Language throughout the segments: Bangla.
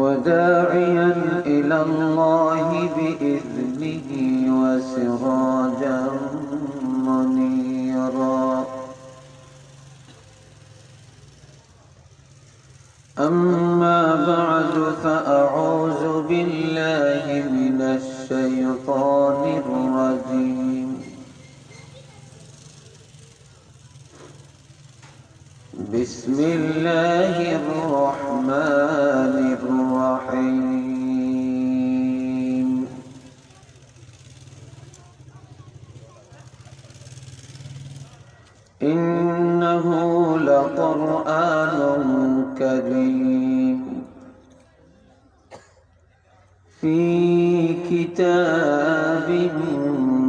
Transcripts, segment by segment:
وداعيا إلى الله بإذنه وسراجا منيرا. أما بعد فأعوذ بالله من الشيطان الرجيم. بسم الله الرحمن الرحيم. إنه لقرآن كريم في كتاب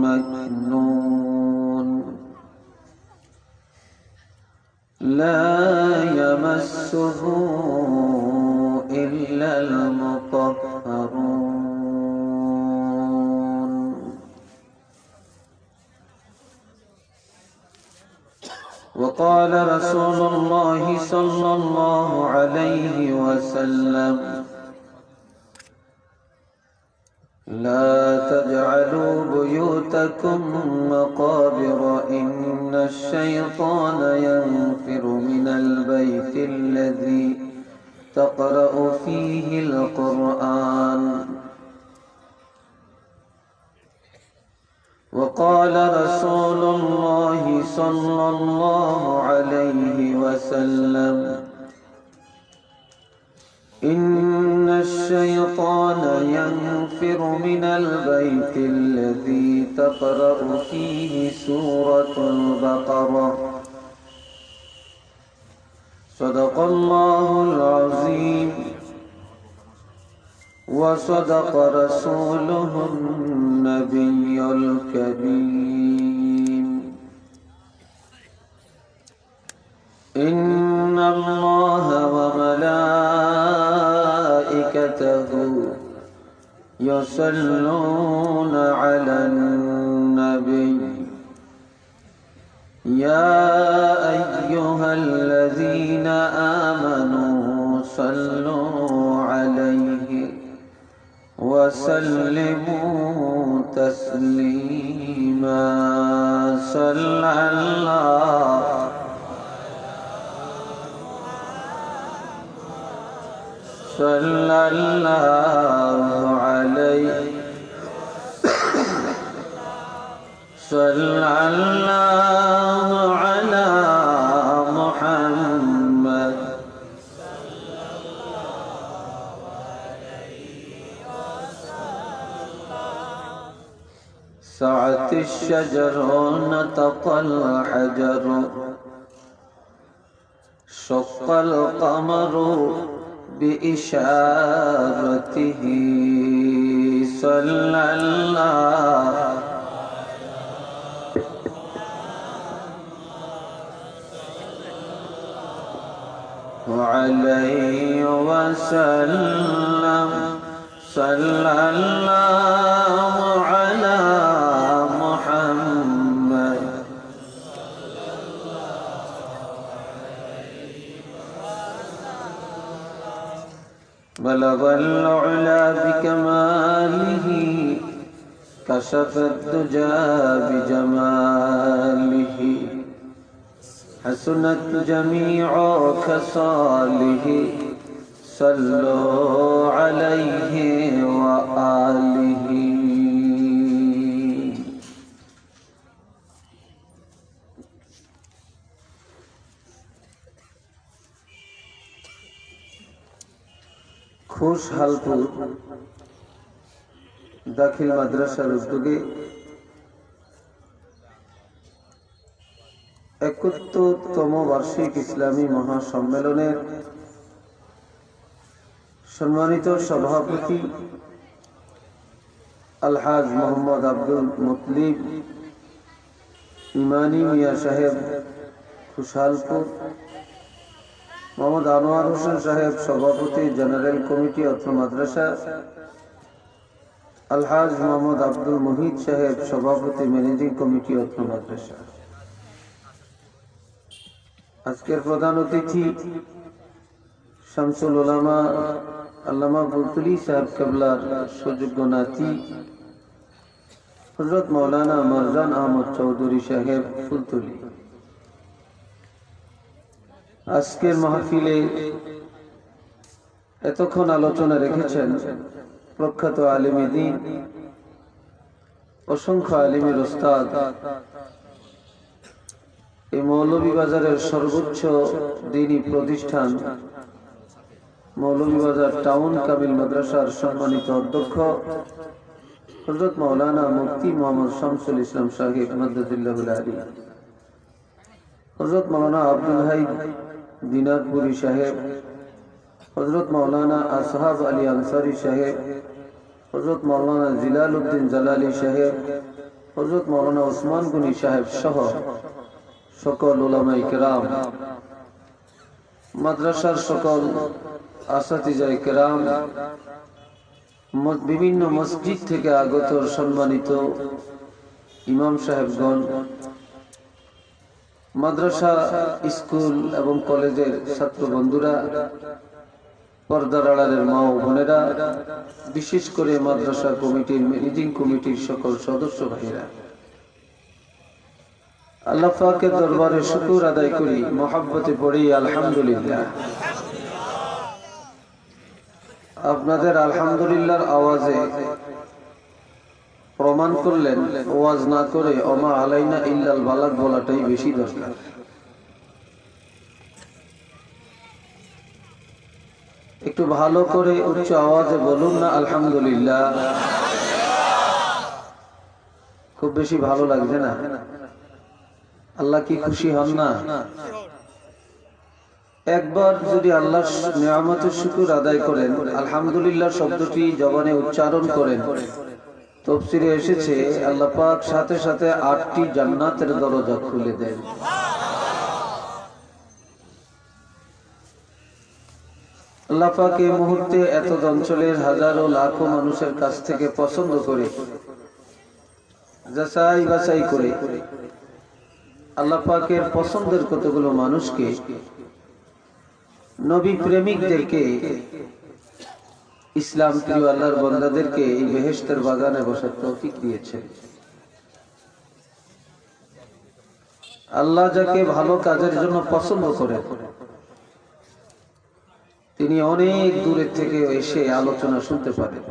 مكنون لا يمسه إلا المطهرون. وقال رسول الله صلى الله عليه وسلم: لا تجعلوا بيوتكم مقابر إن الشيطان ينفر من البيت الذي تقرأ فيه القرآن. وقال رسول الله صلى الله عليه وسلم: إن الشيطان ينفر من البيت الذي تقرأ فيه سورة البقرة. صدق الله العظيم وصدق رسوله النبي الكريم. إن الله وملائكته يصلون على النبي يا أيها الذين آمنوا صلوا عليه وسلموا تسليما. صلى الله صلى الله عليه صلى الله على محمد سعت الشجر نطق الحجر شق القمر بإشارته. صلى الله عليه وسلم. صلى الله على محمد بلغ العلا بكماله كشف الدجى بجماله حسنت جميع خصاله. صلوا عليه وآله. খুশহালপুর দাখিল মাদ্রাসার উদ্যোগে ৭১তম বার্ষিক ইসলামী মহাসম্মেলনের সম্মানিত সভাপতি আলহাজ মোহাম্মদ আব্দুল মুতলিব ইমানি মিয়া সাহেব খুশহালপুর, মোহাম্মদ আনোয়ার হোসেন সাহেব সভাপতি জেনারেল কমিটি অত্র মাদ্রাসা, আলহাজ মোহাম্মদ আব্দুল মুহিত সাহেব সভাপতি ম্যানেজিং কমিটি অত্র মাদ্রাসা। আজকের প্রধান অতিথি শামসুল উলামা আল্লামা বুলতুলি সাহেব কেবলার সুযোগ্য নাতি হযরত মাওলানা মারজান আহমদ চৌধুরী সাহেব ফুলতুলি আজকের মাহফিলে এতক্ষণ আলোচনা রেখেছেন প্রখ্যাত আলেমে দ্বীন, অসংখ্য আলেমের ওস্তাদ, এই মৌলভীবাজারের সর্বোচ্চ দ্বীনী প্রতিষ্ঠান মৌলভীবাজার টাউন কামিল মাদ্রাসার সম্মানিত অধ্যক্ষ হযরত মাওলানা মুফতি মোহাম্মদ শামসুল ইসলাম সাহেব মাদ্দাতুল্লাহুল আলী, হযরত মাওলানা আব্দুল হাই দিনারপুরি সাহেব, হযরত মাওলানা আসহাব আলী আনসারী সাহেব, হযরত মাওলানা জিলাল উদ্দিন জালালি সাহেব, হযরত মাওলানা ওসমান গনি সাহেব সহ সকল উলামায়ে কেরাম, মাদ্রাসার সকল আসাতিজায়ে কেরাম, বিভিন্ন মসজিদ থেকে আগত সম্মানিত ইমাম সাহেবগণ, মাদ্রাসা, স্কুল এবং কলেজের ছাত্র বন্ধুরা, পর্দার আড়ালের মা ও বোনেরা, বিশেষ করে মাদ্রাসা কমিটির ম্যানেজিং কমিটির সকল সদস্য ভাইয়েরা, আল্লাহ পাকের দরবারে শুকর আদায় করি, মহব্বতে পড়ি আলহামদুলিল্লাহ। আপনাদের আলহামদুলিল্লাহর আওয়াজে প্রমাণ করলেন ওয়াজ না করে ওমা আলাইনা ইল্লাল বালাগ বলাটাই বেশি দরকার। একটু ভালো করে উচ্চ আওয়াজে বলুন না আলহামদুলিল্লাহ। খুব বেশি ভালো লাগছে না? আল্লাহ কি খুশি হন না? একবার যদি আল্লাহর নিয়ামতের শুকর আদায় করেন, আলহামদুলিল্লাহ শব্দটি জবানে উচ্চারণ করেন, তাফসীরে এসেছে আল্লাহ পাক সাথে সাথে 8টি জান্নাতের দরজা খুলে দেন। আল্লাহ পাক এই মুহূর্তে এত অঞ্চলের হাজারো লাখো মানুষের কাছ থেকে পছন্দ করে, যাচাই বাছাই করে আল্লাহ পাকের পছন্দের কতগুলো মানুষকে, নবী প্রেমিকদেরকে, ইসলাম প্রিয় আল্লাহর বান্দাদেরকে এই বেহেশতের বাগানে বসার তৌফিক দিয়েছেন। আল্লাহ যাকে ভালো কাজের জন্য পছন্দ করেন, তিনি অনেক দূরের থেকে এসে আলোচনা শুনতে পারেন।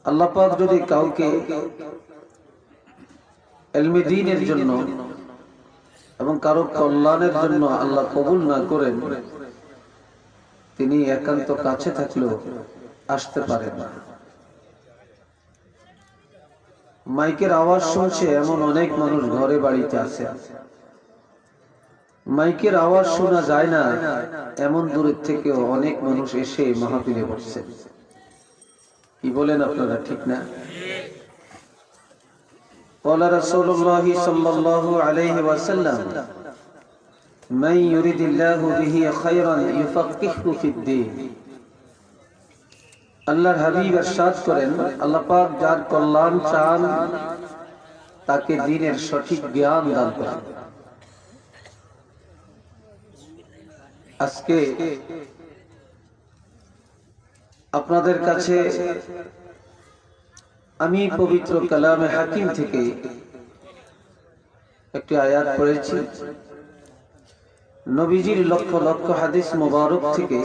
আল্লাহ পাক যদি কাউকে ইলমে দ্বীনের জন্য এবং কারো কল্যাণের জন্য আল্লাহ কবুল না করেন, তিনি একান্ত কাছে থাকলেও আসতে পারেন না। মাইকের আওয়াজ শুনছে এমন অনেক মানুষ ঘরে বাড়িতে আছে, মাইকের আওয়াজ শোনা যায় না এমন দূরের থেকেও অনেক মানুষ এসে মাহফিলে বসছেন। কি বলেন আপনারা, ঠিক না? قال رسول الله صلى الله عليه وسلم من يريد الله به خيرا يفقهه في الدين। আল্লাহর হাবিব ইরশাদ করেন, আল্লাহ পাক যার কল্যাণ চান তাকে দ্বীনের সঠিক জ্ঞান দান করেন। আজকে আপনাদের কাছে আমি পবিত্র কালামে হাকিম থেকে একটি আয়াত পড়েছি, নবীজির লক্ষ লক্ষ হাদিস মোবারক থেকে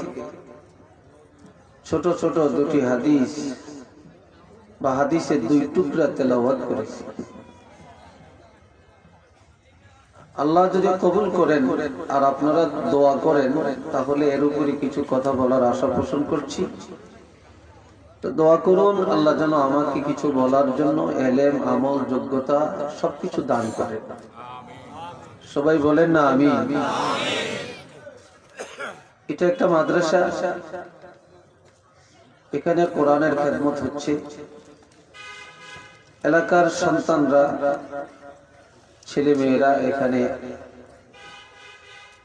ছোট ছোট দুটি হাদিস বা হাদিসের 2 টুকরা তেলাওয়াত করেছি। আল্লাহ যদি কবুল করেন আর আপনারা দোয়া করেন, তাহলে এর উপরে কিছু কথা বলার আশা পোষণ করছি। তো দোয়া করুন আল্লাহ যেন আমাকে কিছু বলার জন্য ইলম, আমল, যোগ্যতা সবকিছু দান করেন। সবাই বলেন না আমিন। এটা একটা মাদ্রাসা, এখানে কোরআনের খেদমত হচ্ছে, এলাকার সন্তানরা, ছেলে মেয়েরা এখানে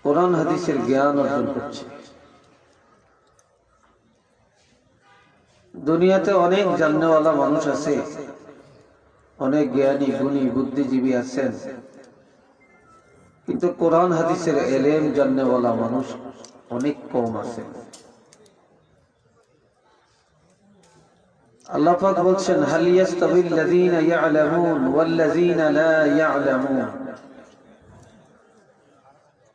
কোরআন হাদিসের জ্ঞান অর্জন করছে। দুনিয়াতে অনেক জাননেওয়ালা মানুষ আছে, অনেক জ্ঞানী গুণী বুদ্ধিজীবী আছেন, কিন্তু কোরআন হাদিসের ইলম জাননেওয়ালা মানুষ অনেক কম আছে। আল্লাহ পাক বলছেন হাল ইয়াস্তাবিল লাযীনা ইয়া'লামুন ওয়াল লাযীনা লা ইয়া'লামুন।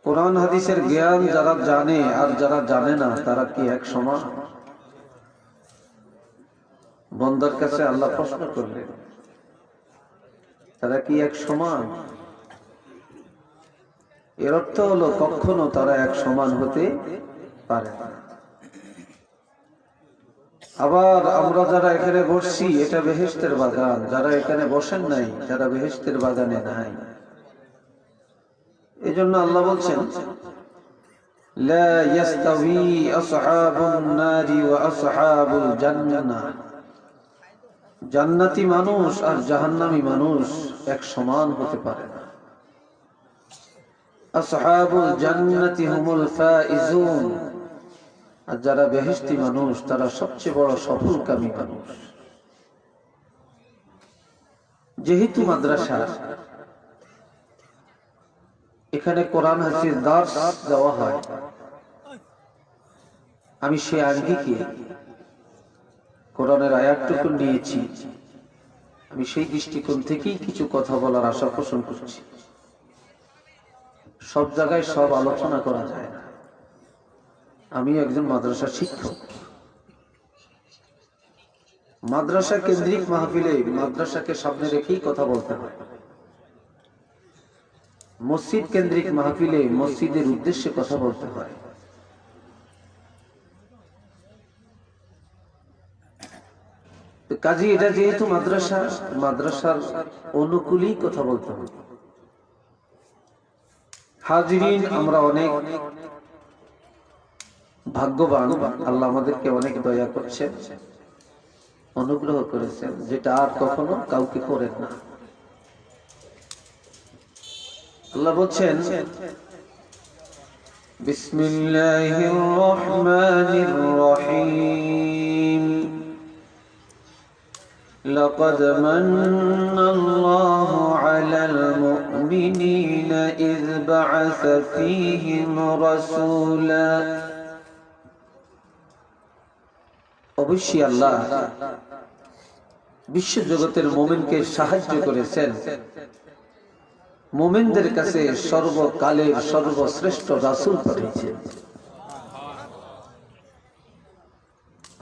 কোরআন হাদিসের জ্ঞান যারা জানে আর যারা জানে না তারা কি এক সমান? বান্দার কাছে আল্লাহ প্রশ্ন করলেন, তারা কি এক সমান? এর অর্থ হলো কখনো তারা এক সমান হতে পারে না। আবার আমরা যারা এখানে বসছি এটা বেহেশতের বাগান, যারা এখানে বসেন নাই যারা বেহেশতের বাগানে নাই। এজন্য আল্লাহ বলছেন লা ইয়াস্তাবি আসহাবুন নারি ওয়া আসহাবুল জান্নাহ। জান্নাতি মানুষ আর জাহান্নামী মানুষ এক সমান হতে পারে না। আসহাবুল জান্নাতি হুমুল ফাইজুন। আর যারা বেহেশতি মানুষ তারা সবচেয়ে বড় সফলকামী মানুষ। যেহেতু মাদ্রাসা, এখানে কোরআন হাদিস দার্স দেওয়া হয়, আমি সেই আঙ্গিকে কোরআনের আয়াতটুকু নিয়েছি। আমি সেই দৃষ্টিকোণ থেকেই কিছু কথা বলার আশা পোষণ করছি। সব জায়গায় সব আলোচনা করা যায় না। আমি একজন মাদ্রাসা শিক্ষক। মাদ্রাসা কেন্দ্রিক মাহফিলে মাদ্রাসাকে সামনে রেখেই কথা বলতে হয়। মসজিদ কেন্দ্রিক মাহফিলে মসজিদের উদ্দেশ্যে কথা বলতে হয়। কাজী এটা যেহেতু মাদ্রাসা, মাদ্রাসার অনুকূলেই কথা বলতে হবে। হাজিরিন, আমরা অনেক ভাগ্যবান, আল্লাহ আমাদেরকে অনেক দয়া করছেন, অনুগ্রহ করেছেন, যেটা আর কখনো কাউকে করেন না। আল্লাহ বলছেন বিসমিল্লাহির রহমানির রহিম لقد من الله على المؤمنين إذ بعث فيهم رسولا। অবশ্যই আল্লাহ বিশ্ব জগতের মুমিনকে সাহায্য করেছেন, মুমিনদের কাছে সর্বকালের সর্বশ্রেষ্ঠ রাসূল পাঠিয়েছেন।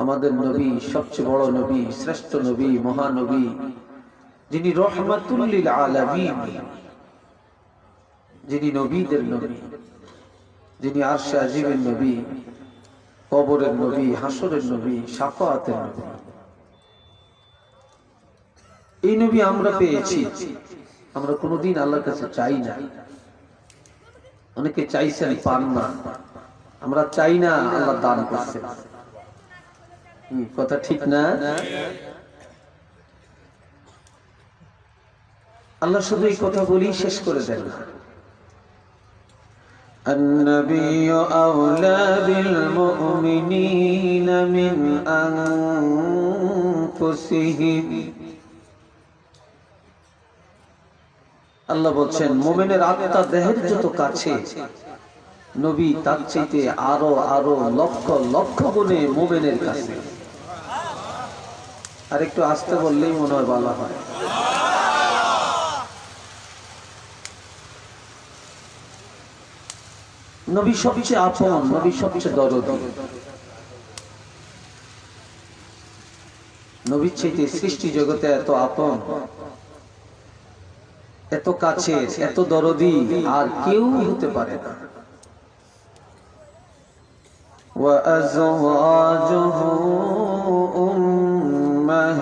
আমাদের নবী সবচেয়ে বড় নবী, শ্রেষ্ঠ নবী, মহানবী, যিনি রহমাতুল লিল আলামিন, যিনি নবীদের নবী, যিনি আরশে আজিমের নবী, কবরের নবী, হাসরের নবী, শাফাআতের নবী। এই নবী আমরা পেয়েছি। আমরা কোনোদিন আল্লাহর কাছে চাই না। অনেকে চাইছেন, পান না। আমরা চাই না, আল্লাহ দান করছেন। কথা ঠিক না? আল্লাহ শুধু এই কথা বলেই শেষ করে দেন না। النبي أولى بالمؤمنين من أنفسهم। আল্লাহ বলছেন মুমিনের আত্মা দেহের যত কাছে, নবী তার চাইতে আরো আরো লক্ষ লক্ষ গুণে মুমিনের কাছে। আর একটু আস্তে বললেই মনে হয় ভালো হয়। নবী সবচেয়ে আপন, নবী সবচেয়ে দরদি। নবীর চাইতে সৃষ্টি জগতে এত আপন, এত কাছে, এত দরদি আর কেউ হতে পারে না। وأزواجه أمهاتهم।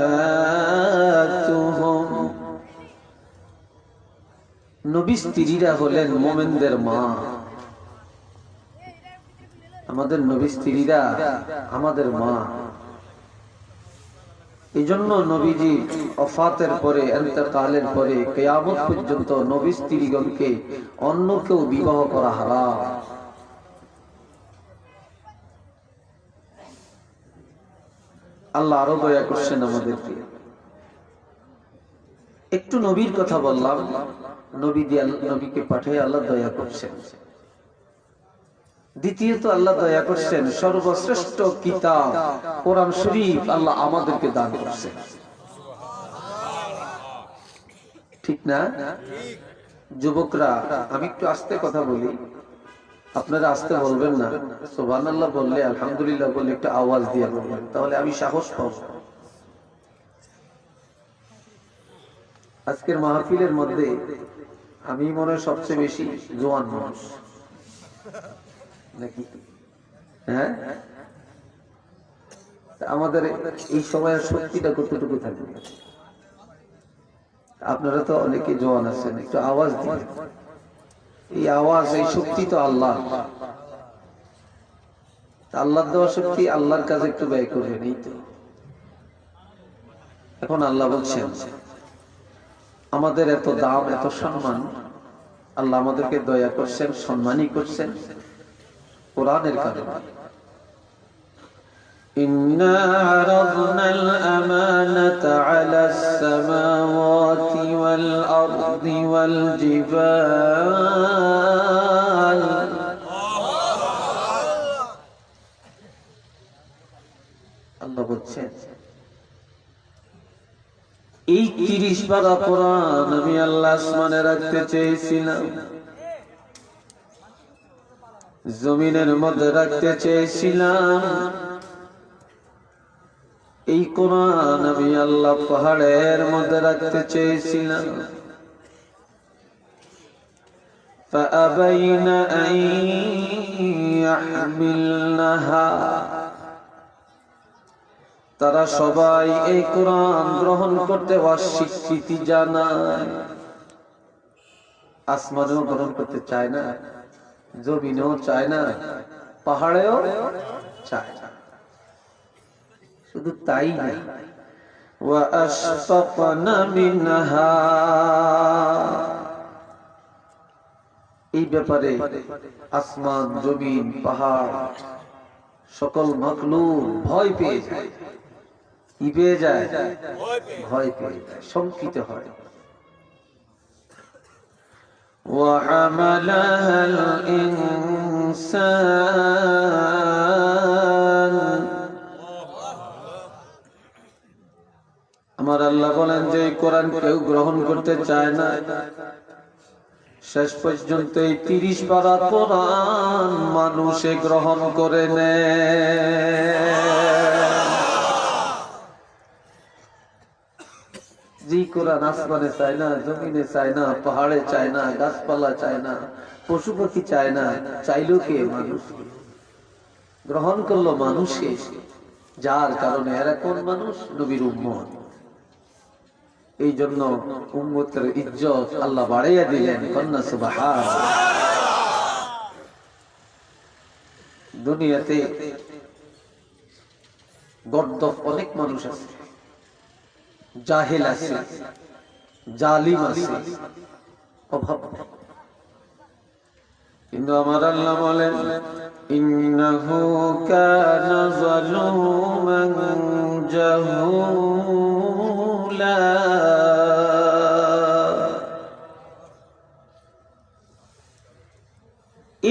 নবী স্ত্রীরা হলেন মুমিনদের মা। আমাদের নবী স্ত্রীরা আমাদের মা। এই জন্য নবীজি ওফাতের পরে, ইন্তেকালের পরে কিয়ামত পর্যন্ত নবী স্ত্রীগণকে অন্য কেউ বিবাহ করা হারাম। আল্লাহ আরো দয়া করছেন আমাদেরকে। একটু নবীর কথা বললাম, নবীকে পাঠিয়ে আল্লাহ দয়া করছেন। দ্বিতীয়ত আল্লাহ দয়া করছেন সর্বশ্রেষ্ঠ কিতাব কোরআন শরীফ আল্লাহ আমাদেরকে দান করছেন, ঠিক না? যুবকরা, আমি একটু আস্তে কথা বলি, আপনারা আস্তে বলবেন না, সুবহানাল্লাহ বললে আলহামদুলিল্লাহ বললে একটু আওয়াজ দিয়ে বলবেন, তাহলে আমি সাহস পাবো। আজকের মাহফিলের মধ্যে আমি মনে হয় সবচেয়ে বেশি জোয়ান মানুষ নাকি? হ্যাঁ, আমাদের এই সময়ের শক্তিটা কতটুকু থাকবে? আপনারা তো অনেকে জোয়ান আছেন, একটু আওয়াজ দিন। এই আওয়াজ, এই শক্তি তো আল্লাহ, আল্লাহর দেওয়া শক্তি, আল্লাহর কাছে একটু ব্যয় করবেন, এই তো। এখন আল্লাহ বলছেন আমাদের এত দাম, এত সম্মান, আল্লাহ আমাদেরকে দয়া করছেন, সম্মানই করছেন কোরআনের কারণে। إنا عرضنا الأمانة على السماوات والأرض والجبال আল্লাহ বলছেন এই 30 পারা কোরআন আমি আল্লাহ আসমানে রাখতে চেয়েছিলাম, জমিনের মধ্যে রাখতে চেয়েছিলাম। এই কোরআন আমি আল্লাহ পাহাড়ের মধ্যে রাখতে চেয়েছিলাম। فأبين أن يحملنها, তারা সবাই এই কোরআন গ্রহণ করতে অস্বীকৃতি জানায়। আসমানেও গ্রহণ করতে চায় না, জমিনেও চায় না, পাহাড়েও চায় না। শুধু তাই না, ওয়াশফাকনা মিনহা, এই ব্যাপারে আসমান, জমিন, পাহাড়, সকল মাখলুক ভয় পেয়ে যায়। কি পেয়ে যায়? ভয় পেয়ে যায়, শঙ্কিত হয়। وحملها الإنسان, আমার আল্লাহ বলেন যে কোরআন কেউ গ্রহণ করতে চায় না, শেষ পর্যন্ত এই 30 পারা কোরআন মানুষে গ্রহণ করে নেয়। যে কোরআন আসমানে চায় না, জমিনে চায় না, পাহাড়ে চায় না, গাছপালা চায় না, পশু পাখি চায় না, চাইলো কে? মানুষ। গ্রহণ করলো মানুষে, যার কারণে এরা কোন মানুষ? নবীর উম্মত। এই জন্য উম্মতের ইজ্জত আল্লাহ বাড়াইয়া দিলেন। কন্যা সুবহানাল্লাহ। দুনিয়াতে গর্দভ অনেক মানুষ আছে, জাহেল আছে, জালিম আছে, অভাব। কিন্তু আমার আল্লাহ বলেন ইন্নাহু কানা যালুমান জাহুলা,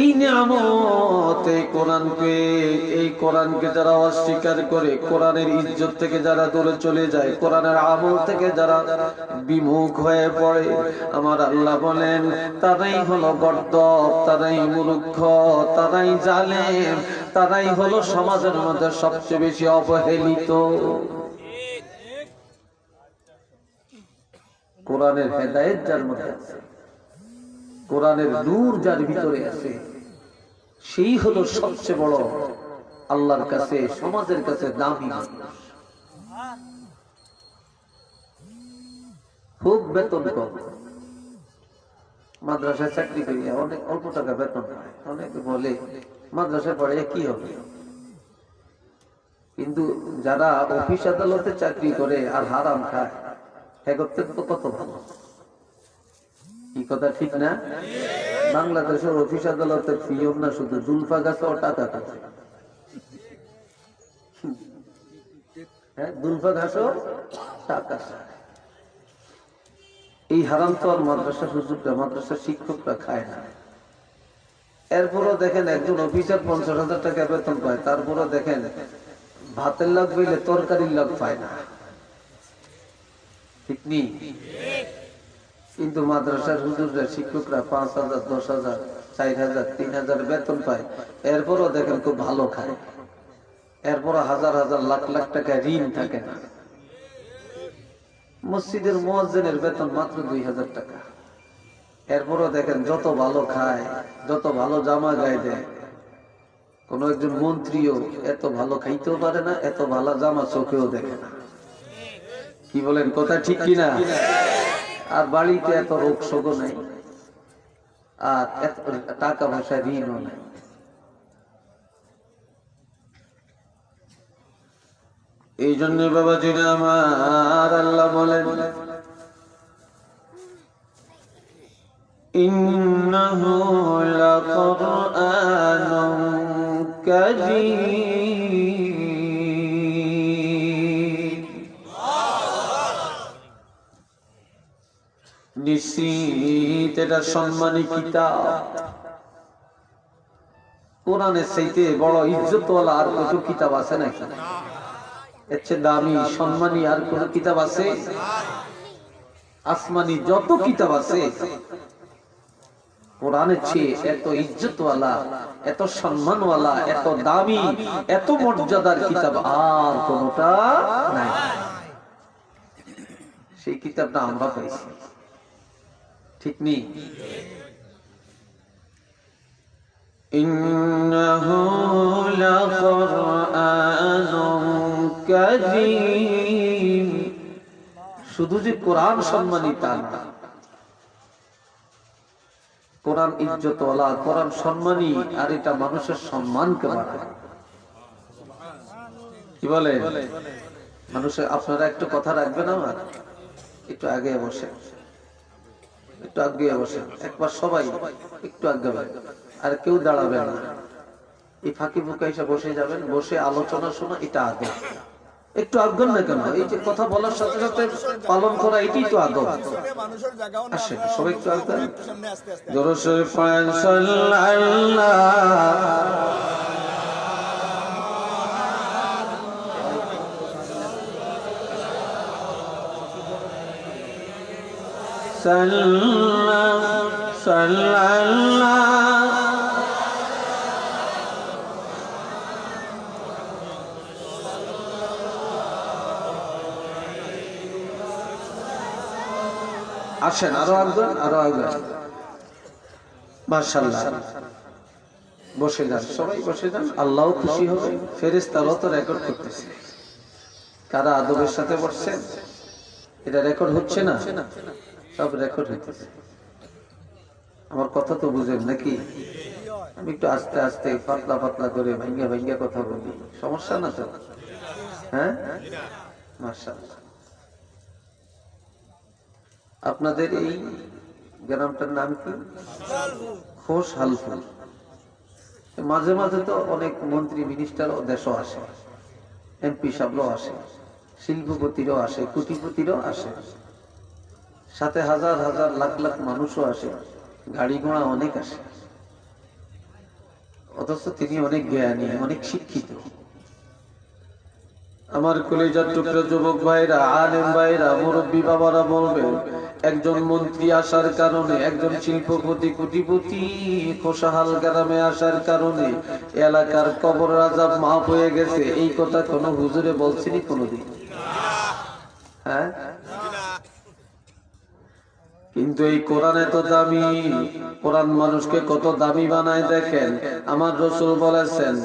এই নিয়ামত, এই কোরআনকে, এই কোরআনকে যারা অস্বীকার করে, কোরআনের ইজ্জত থেকে যারা দূরে চলে যায়, কোরআনের আমল থেকে যারা বিমুখ হয়ে পড়ে, আমার আল্লাহ বলেন তারাই হলো গর্দভ, তারাই মূর্খ, তারাই জালেম, তারাই হলো সমাজের মধ্যে সবচেয়ে বেশি অবহেলিত। কোরআনের হেদায়েত যার মধ্যে আছে, কোরআনের নূর যার ভিতরে আছে, সেই হলো সবচেয়ে বড় আল্লাহর কাছে, সমাজের কাছে দামি মানুষ। খুব বেতন কম, মাদ্রাসায় চাকরি করি অনেক অল্প টাকা বেতন পায়। অনেকে বলে মাদ্রাসায় পড়ে কি হবে, কিন্তু যারা অফিস আদালতে চাকরি করে আর হারাম খায়, একত্রে তো কত ভালো। কি কথা ঠিক না? বাংলাদেশের অফিস আদালতের ফিও না শুধু জুলফা গাছ ও টাকা গাছ, জুলফা গাছ ও টাকা। এই হারাম তো আর মাদ্রাসা হুজুররা, মাদ্রাসার শিক্ষকরা খায় না। এরপরও দেখেন একজন অফিসার 50,000 টাকা বেতন পায়, তারপরও দেখেন ভাতের লাগ বইলে তরকারির লাগ পায় না, ঠিক নেই? কিন্তু মাদ্রাসার হুজুররা শিক্ষকরা 5,000, 10,000, 4,000, 3,000 বেতন পায়, এরপরও দেখেন খুব ভালো খায়, এরপরও হাজার হাজার লাখ লাখ টাকা ঋণ থাকে না। মসজিদের মুয়াজ্জিনের বেতন মাত্র 2,000 টাকা, এরপরও দেখেন যত ভালো খায়, যত ভালো জামা গায়ে দেয়, কোন একজন মন্ত্রীও এত ভালো খাইতেও পারে না, এত ভালো জামা চোখেও দেখে না। কি বলেন, কথা ঠিক কিনা? আর বাড়িতে এত রোগ শোকও নাই, আর এত টাকা পয়সা ঋণও নাই। এই জন্য বাবা জিরা আমার আল্লাহ বলেন, ইন্নাহু লাকুরআনুন কারীম, নিশ্চিত এটা সম্মানী কিতাব। কোরআনের চাইতে বড় ইজ্জতওয়ালা আর কত কিতাব আছে নাকি? এর চেয়ে দামি সম্মানী আর কোন কিতাব আছে? আসমানি যত কিতাব আছে, কোরআনের চেয়ে এত ইজ্জতওয়ালা, এত সম্মানওয়ালা, এত দামি, এত মর্যাদার কিতাব আর কোনটা নাই। সেই কিতাবটা আমরা পাইছি, ঠিক নেই? ইন্নাহু লাকুরআনুন কারীম, শুধু যে কোরআন সম্মানী তা না, কোরআন ইজ্জতওয়ালা, কোরআন সম্মানী, আর এটা মানুষের সম্মানকে বাড়ায়। কি বলে মানুষের? আপনারা একটু কথা রাখবেন, আমার একটু আগে বসে, একটু আগে বসে, একবার সবাই একটু আগে, আর কেউ দাঁড়াবে না। এই ফাঁকি ফুঁকা এসে বসে যাবেন, বসে আলোচনা শোনা, এটা আদব। একটু আগ্রহ না কেন, এই যে কথা বলার সাথে সাথে পালন করা, এটাই তো আদব। আসে সবাই একটু আগ্রহ, জোরে সোরে পড়েন সাল্লাল্লাহ। আসেন আরো একজন, আরো একজন, মাশাআল্লাহ। বসে যান, সবাই বসে যান, আল্লাহ খুশি হবে, ফেরেশতারাও তো রেকর্ড করতেছে কারা আদবের সাথে বসছেন। এটা রেকর্ড হচ্ছে না? সব রেকর্ড হইতেছে। আমার কথা তো বুঝেন নাকি? আমি একটু আস্তে আস্তে পাতলা পাতলা করে ভাঙ্গা ভাঙ্গা কথা বলি, সমস্যা না তো? হ্যাঁ, মাশাআল্লাহ। আপনাদের এই গ্রামটার নাম কি? খোশহালপুর। মাঝে মাঝে তো অনেক মন্ত্রী মিনিস্টার ও দেশও আসে, এমপি সাহেবও আসে, শিল্পপতিরও আসে, কোটিপতিরও আসে, সাথে হাজার হাজার লাখ লাখ মানুষও আসে, গাড়ি ঘোড়া অনেক আসে। অথচ তিনি অনেক জ্ঞানী, অনেক শিক্ষিত। আমার কলেজার টুকরা যুবক ভাইরা, আলেম ভাইরা, মুরব্বী বাবারা বলবেন, একজন মন্ত্রী আসার কারণে, একজন শিল্পপতি কোটিপতি খোশহাল গ্রামে আসার কারণে এলাকার কবর আযাব মাফ হয়ে গেছে, এই কথা কোন হুজুরে বলছিনি কোনদিন? হ্যাঁ, কিন্তু এই কোরআন এত দামি, কোরআন মানুষকে কত দামি বানায় দেখেন। আমার রাসূল বলেছেন,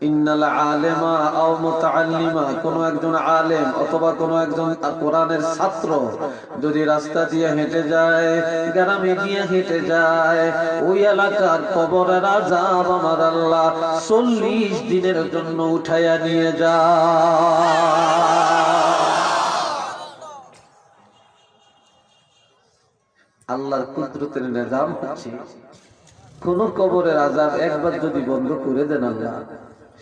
ইন্নাল আলেমা আও মুতাআল্লিমা, কোন একজন আলেম অথবা কোন একজন কোরআনের ছাত্র যদি রাস্তা দিয়ে হেঁটে যায়, গ্রামে গিয়ে হেঁটে যায়, ওই এলাকার কবরের আযাব আমার আল্লাহ 40 দিনের জন্য উঠাইয়া নিয়ে যায়। আল্লাহর কুদরতের নিজাম হচ্ছে, কোন কবরের আযাব একবার যদি বন্ধ করে দেন আল্লাহ,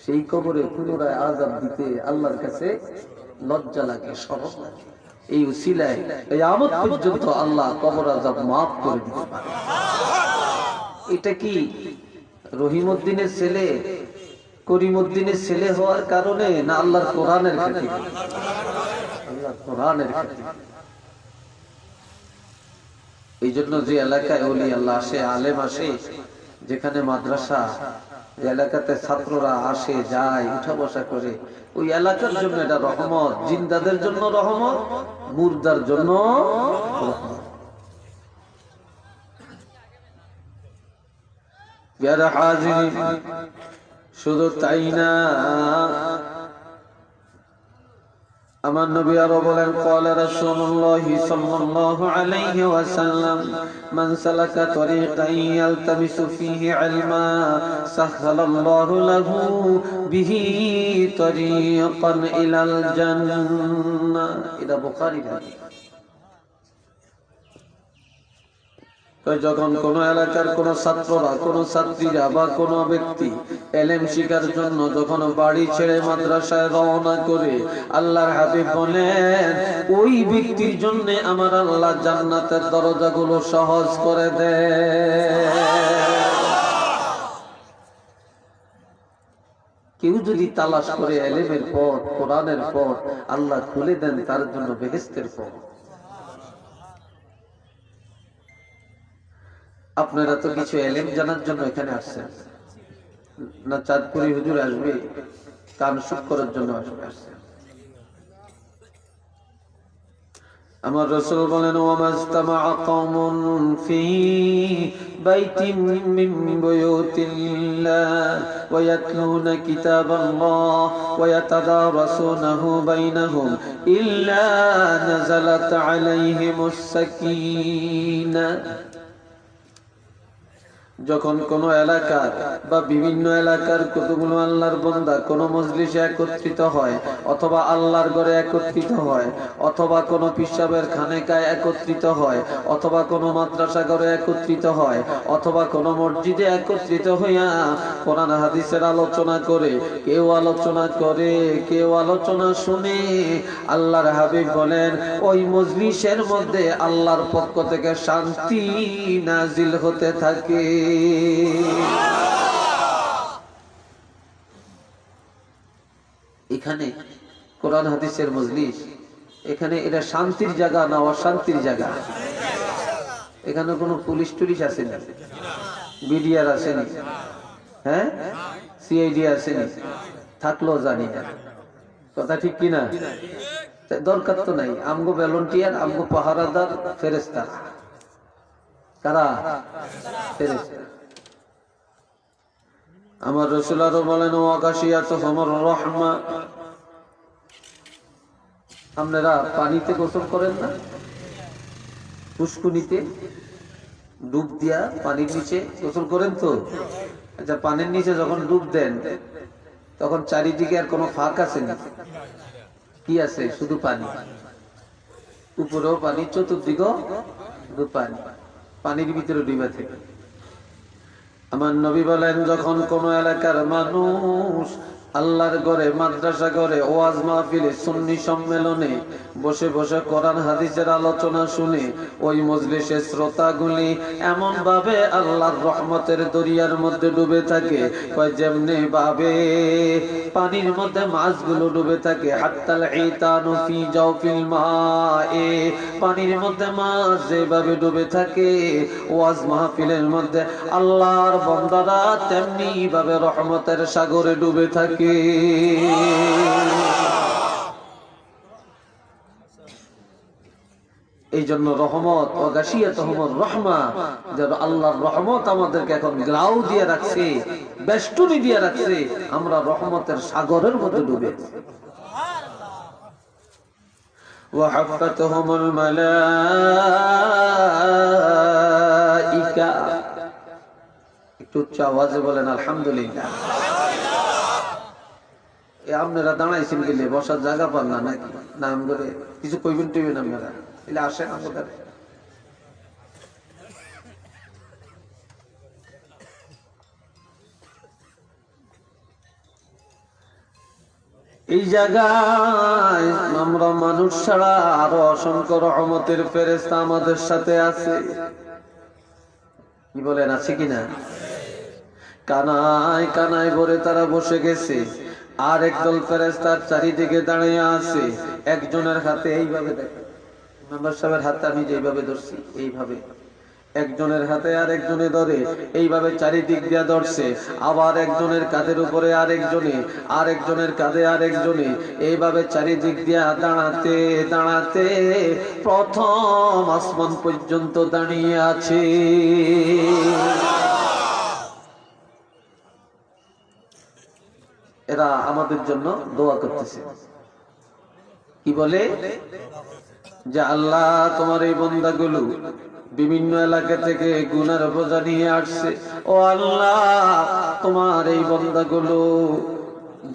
সেই কবরে পুনরায় আযাব দিতে আল্লাহর কাছে লজ্জা লাগে, শরম লাগে। এই উসিলায় কিয়ামত পর্যন্ত আল্লাহ কবর আযাব maaf করে দিতে পারে। এটা কি রহিমউদ্দিনের ছেলে করিমউদ্দিনের ছেলে হওয়ার কারণে, না আল্লাহর কোরআনের খাতিরে? আল্লাহর কোরআনের খাতিরে। এই জন্য যে এলাকায় ওলি আল্লাহ আসে, আলেম আসে, যেখানে মাদ্রাসা, এলাকাতে ছাত্ররা আসে যায়, উঠা বসা করে, ওই এলাকার জন্য এটা রহমত। জিন্দাদের জন্য রহমত, মুর্দার জন্য রহমত। প্যারা হাজিরিন, শুধু তাই না, আমার নবী আরো বলেন, قال رسول الله صلى الله عليه وسلم من سلك طريقا يلتمس فيه علما سهل الله له به طريقا الى الجنه। এটা বুখারী হাদিস। যখন কোন এলাকার কোন ছাত্ররা, কোন ছাত্রীরা বা কোন ব্যক্তি এলেম শিখার জন্য যখন বাড়ি ছেড়ে মাদ্রাসায় রওনা করে, আল্লাহর হাবিব বলেন ওই ব্যক্তির জন্য আমার আল্লাহ জান্নাতের দরজাগুলো সহজ করে দেয়। কেউ যদি তালাশ করে এলেমের পথ, কোরআনের পথ, আল্লাহ খুলে দেন তার জন্য বেহেশতের পথ। আপনারা তো কিছু এলেম জানার জন্য এখানে আসছেন না? চাঁদপুরি হুজুর আসবে কান সুখ করার জন্য আসছেন? আমার রাসূল বলেন, ওয়ামাজতামা কওমুন ফি বাইতিন মিন বুয়ুতিল্লাহ ওয়া ইয়াতলুনা কিতাবাল্লাহ ওয়া ইয়াতাদারাসুনাহু বাইনাহুম ইল্লা নাযালাত আলাইহিমুস সাকিনাহ। যখন কোন এলাকার বা বিভিন্ন এলাকার কতগুলো আল্লাহর বান্দা কোন মজলিসে একত্রিত হয়, অথবা আল্লাহর ঘরে একত্রিত হয়, অথবা কোন পিসাবের খানেকায় একত্রিত হয়, অথবা কোন মাদ্রাসা ঘরে একত্রিত হয়, অথবা কোন মসজিদে একত্রিত হইয়া কোরআন হাদিসের আলোচনা করে, কেউ আলোচনা করে, কেউ আলোচনা শুনে, আল্লাহর হাবিব বলেন ওই মজলিসের মধ্যে আল্লাহর পক্ষ থেকে শান্তি নাজিল হতে থাকে। এখানে কোরআন হাদিসের মজলিস, এখানে এটা শান্তির জায়গা না অশান্তির জায়গা? এখানে কোনো পুলিশ টুলিশ আসেনি, বিডিআর আসেনি, হ্যাঁ, সিআইডি আসেনি, থাকলেও জানি না। কথা ঠিক কিনা? দরকার তো নাই। আমগো ভলান্টিয়ার, আমগো পাহারাদার ফেরেশতা। কারা? ফেরেশতা। আমার রাসূল আরো বলেন, ওয়াগাশিয়াতুহুমুর রাহমা। আপনারা পানিতে গোসল করেন না? পুষ্কুনিতে ডুব দিয়া পানির নিচে গোসল করেন তো? আচ্ছা, পানির নিচে যখন ডুব দেন তখন চারিদিকে আর কোনো ফাঁক আছে না? কি আছে? শুধু পানি। উপরেও পানি, চতুর্দিকেও শুধু পানি, পানির ভিতরে ডুবে থাকে। আমার নবী বলেন, যখন কোন এলাকার মানুষ আল্লাহর ঘরে, মাদ্রাসা ঘরে, ওয়াজ মাহফিলে, সুন্নি সম্মেলনে বসে বসে কোরআন হাদিসের আলোচনা শুনে, ওই মজলিসের শ্রোতাগুলি এমন ভাবে আল্লাহর রহমতের দরিয়ার মধ্যে ডুবে থাকে, যেমনি ভাবে পানির মধ্যে মাছগুলো ডুবে থাকে। হাত্তাল ইতানু ফি জাওফিল মায়ে, পানির মধ্যে মাছ যেভাবে ডুবে থাকে, ওয়াজ মাহফিলের মধ্যে আল্লাহর বান্দারা তেমনি ভাবে রহমতের সাগরে ডুবে থাকে। এই জন্য রহমত ওয়াগাশিয়াতুহুমুর রাহমা, যেন আল্লাহর রহমত আমাদেরকে এখন গ্রাউ দিয়ে রাখছে, বেষ্টনী দিয়ে রাখছে, আমরা রহমতের সাগরের মধ্যে ডুবে। ওয়াহাফাতুহুমুল মালাইকা। একটু উচ্চ আওয়াজে বলেন আলহামদুলিল্লাহ। আপনারা দাঁড়াইছেন গেলে বসার জায়গা পান না নাকি? নাম করে কিছু কইবেন টইবেন আপনারা, এলে আসেন আমাদের। এই জায়গায় আমরা মানুষ ছাড়া আরো অসংখ্য রহমতের ফেরেশতা আমাদের সাথে আছে। কি বলেন, আছে কিনা? কানায় কানায় ভরে তারা বসে গেছে, আর একদল ফেরেশতার চারিদিকে দাঁড়িয়ে আছে। একজনের হাতে এইভাবে দেখেন, মেম্বার সাহেবের হাতে আমি যেইভাবে ধরছি এইভাবে, একজনের হাতে আর একজনে ধরে এইভাবে চারিদিক দিয়া ধরছে, আবার একজনের কাঁধের উপরে আরেকজনে, আরেকজনের কাঁধে আরেকজনে, এইভাবে চারিদিক দিয়া দাঁড়াতে দাঁড়াতে প্রথম আসমান পর্যন্ত দাঁড়িয়ে আছে। এরা আমাদের জন্য দোয়া করতেছে। কি বলে? যে আল্লাহ, তোমার এই বান্দাগুলো বিভিন্ন এলাকা থেকে গুনার বোঝা নিয়ে আসছে। ও আল্লাহ, তোমার এই বান্দাগুলো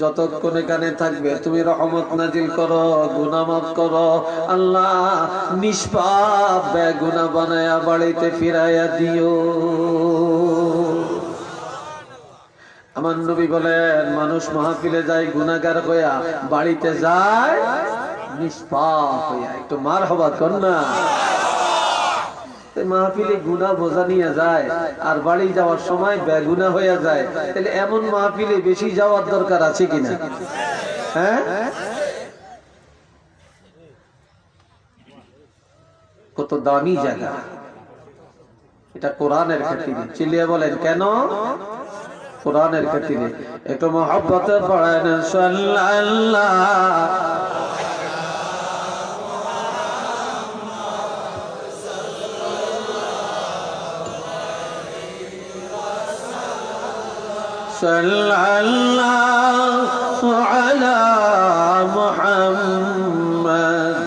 যতক্ষণ এখানে থাকবে তুমি রহমত নাজিল করো, গুনাহ মাফ করো। আল্লাহ, নিষ্পাপ বেগুনা বানায়া বাড়িতে ফিরাইয়া দিও। আমার নবী বলেন, মানুষ মাহফিলে যায় গুনাহগার হইয়া, বাড়িতে যায় নিষ্পাপ হইয়া। একটু মারহাবা কর না। মাহফিলে গুনাহ বোঝা নিয়ে যায় আর বাড়ি যাওয়ার সময় বেগুনা হইয়া যায়, তাহলে এমন মাহফিলে বেশি যাওয়ার দরকার আছে কিনা? হ্যাঁ, কত দামি জায়গা এটা, কোরআনের খাতিরে। চিল্লিয়ে বলেন কেন? কোরআনের খাতিরে। একটু মহব্বতে পড়েন সাল্লাল্লাহু সাল্লাল্লাহু আলা মুহাম্মদ।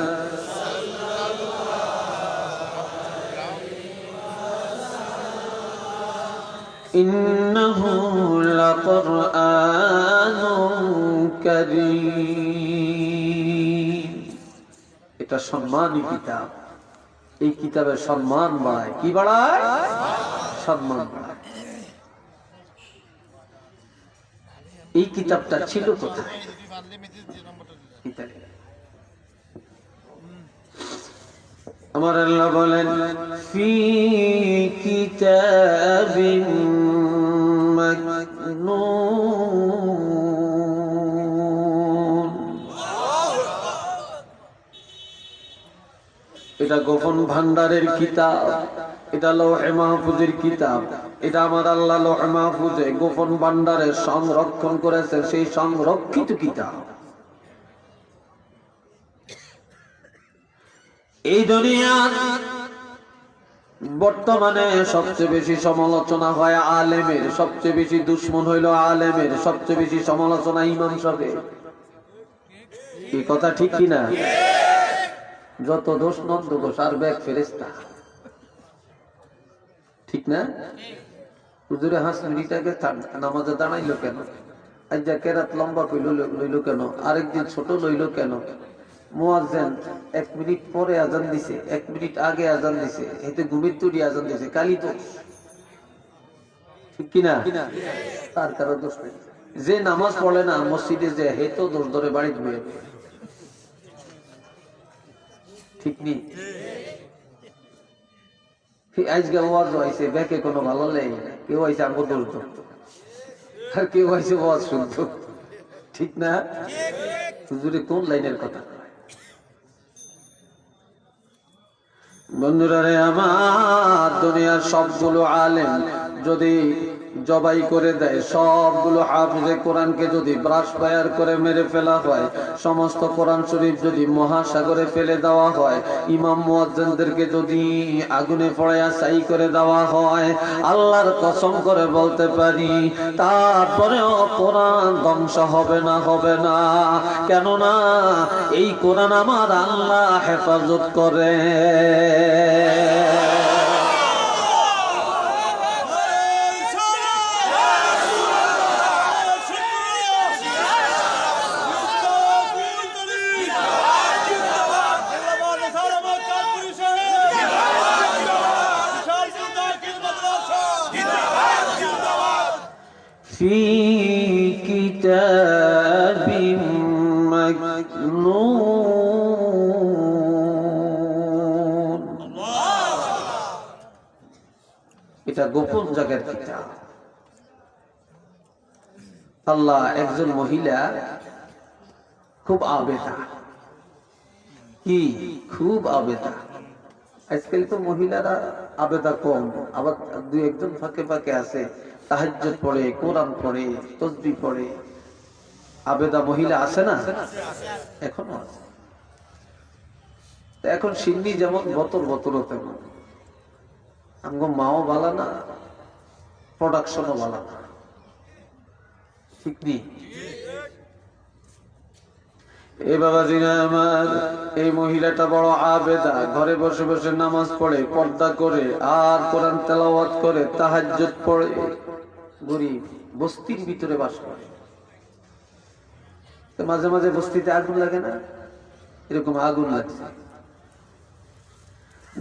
ইন্নাহু লাকুরআনুন কারীম। এটা সম্মানী কিতাব। এই কিতাবের সম্মান বাড়ায়। কি বাড়ায়? সম্মান বাড়ায়। এই কিতাবটা ছিল কোথায়? আমার আল্লাহ বলেন, ফি কিতাবিন মাকনুন। এটা গোপন ভান্ডারের কিতাব, এটা লৌহে মাহফুজের কিতাব। এটা আমার আল্লাহ লৌহে মাহফুজে গোপন ভান্ডারে সংরক্ষণ করেছে, সেই সংরক্ষিত কিতাব। এই দুনিয়ার বর্তমানে সবচেয়ে বেশি সমালোচনা হয় আলেমের, সবচেয়ে বেশি দুশ্মন হইল আলেমের, সবচেয়ে বেশি সমালোচনা ইমাম সাহেবের। এই কথা ঠিক কিনা? যত দোষ নন্দ দোষ আর ব্যাগ ফেরেশতা, ঠিক না? হুজুরে 5 মিনিট আগে নামাজে দাঁড়াইলো কেন? আজ যা কেরাত লম্বা লইল কেন? আরেকদিন ছোট লইল কেন? মুয়াজ্জিন 1 মিনিট পরে আজান দিছে, 1 মিনিট আগে আজান দিছে, এতে ঘুমের তুড়ি আজান দিছে, কালি তো ঠিক কিনা? তার কারো দোষ নেই। যে নামাজ পড়ে না মসজিদে, যে হে তো দোষ ধরে বাড়ি ধুয়ে, ঠিক নেই? আজকে ওয়াজ হয়েছে, ব্যাকে কোনো ভালো লেগে না। কেউ হয়েছে আমগো দোষ ধরতো, আর কেউ হয়েছে ওয়াজ শুনতো, ঠিক না? হুজুরে কোন লাইনের কথা? বন্ধুরা রে আমার, দুনিয়ার সবগুলো আলেম যদি জবাই করে দেয়, সবগুলো হাফিজে কোরআনকে যদি ব্রাশ ফায়ার করে মেরে ফেলা হয়, সমস্ত কোরআন শরীফ যদি মহাসাগরে ফেলে দেওয়া হয়, ইমাম মুয়াজ্জিনদেরকে যদি আগুনে পোড়ায়া ছাই করে দেওয়া হয়, আল্লাহর কসম করে বলতে পারি তারপরেও কোরআন ধ্বংস হবে না, হবে না। কেননা এই কোরআন আমার আল্লাহ হেফাজত করে। في كتاب مكنون। এটা গোপন জায়গার কিতাব। আল্লাহ একজন মহিলা খুব আবেদা, কি খুব আবেদা। আজকাল তো মহিলারা আবেদা কম, আবার দুই একজন ফাঁকে ফাঁকে আছে তাহাজ্জুদ পড়ে, কোরআন পড়ে, তাসবিহ পড়ে। আবেদা মহিলা আছে না? এখনো আছে। এখন সিন্নি যেমন বোতল বোতলও তেমন। আমগো মাও বালা না, প্রোডাকশনও বালা না, ঠিক নেই। এই বাবাজিরা আমার, এই মহিলাটা বড় আবেদা, ঘরে বসে বসে নামাজ পড়ে, পর্দা করে, আর কোরআন তেলাওয়াত করে, তাহাজ্জুদ পড়ে। গরিব বস্তির ভিতরে বাস করে। তো মাঝে মাঝে বস্তিতে আগুন লাগে না? এরকম আগুন লাগছে,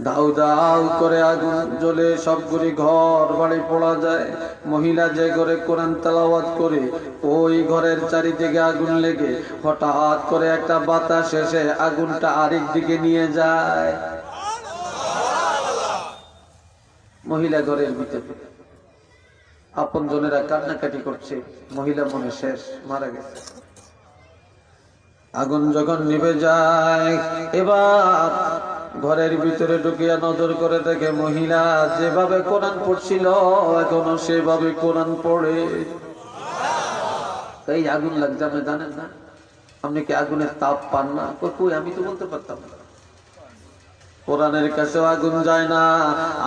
দাউ দাউ করে আগুন জ্বলে, সবগুলি ঘর বাড়ি পড়া যায়। মহিলা যে ঘরে কোরআন তেলাওয়াত করে, ওই ঘরের চারিদিকে আগুন লেগে হঠাৎ করে একটা বাতাস এসে আগুনটা আরেক দিকে নিয়ে যায়। মহিলা ঘরের ভিতরে, আপন জনেরা কান্নাকাটি করছে, মহিলা মনে শেষ, মারা গেছে। আগুন যখন নিভে যায়, এবার ঘরের ভিতরে ঢুকিয়া নজর করে দেখে মহিলা যেভাবে কোরআন পড়ছিল এখনো সেভাবে কোরআন পড়ে। এই আগুন লাগছে, আপনি জানেন না? আপনি কি আগুনের তাপ পান না? কই, আমি তো বলতে পারতাম না। কোরআনের কাছেও আগুন যায় না,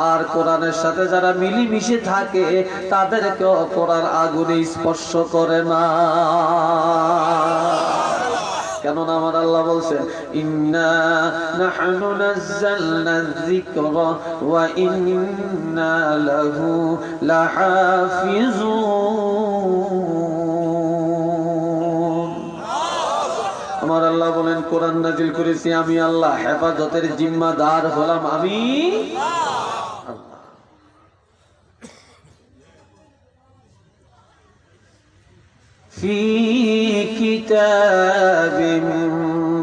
আর কোরআনের সাথে যারা মিলিমিশে থাকে তাদেরকেও কোরআন আগুনে স্পর্শ করে না। কেননা আমার আল্লাহ বলছেন, ইন্না নাহনু নাযালনা যিকরা ওয়া ইন্না লাহু লাহাফিজুন। আমার আল্লাহ বলেন, কোরআন নাযিল করেছি আমি আল্লাহ, হেফাজতের জিম্মাদার হলাম আমি আল্লাহ। ফি কিতাবিম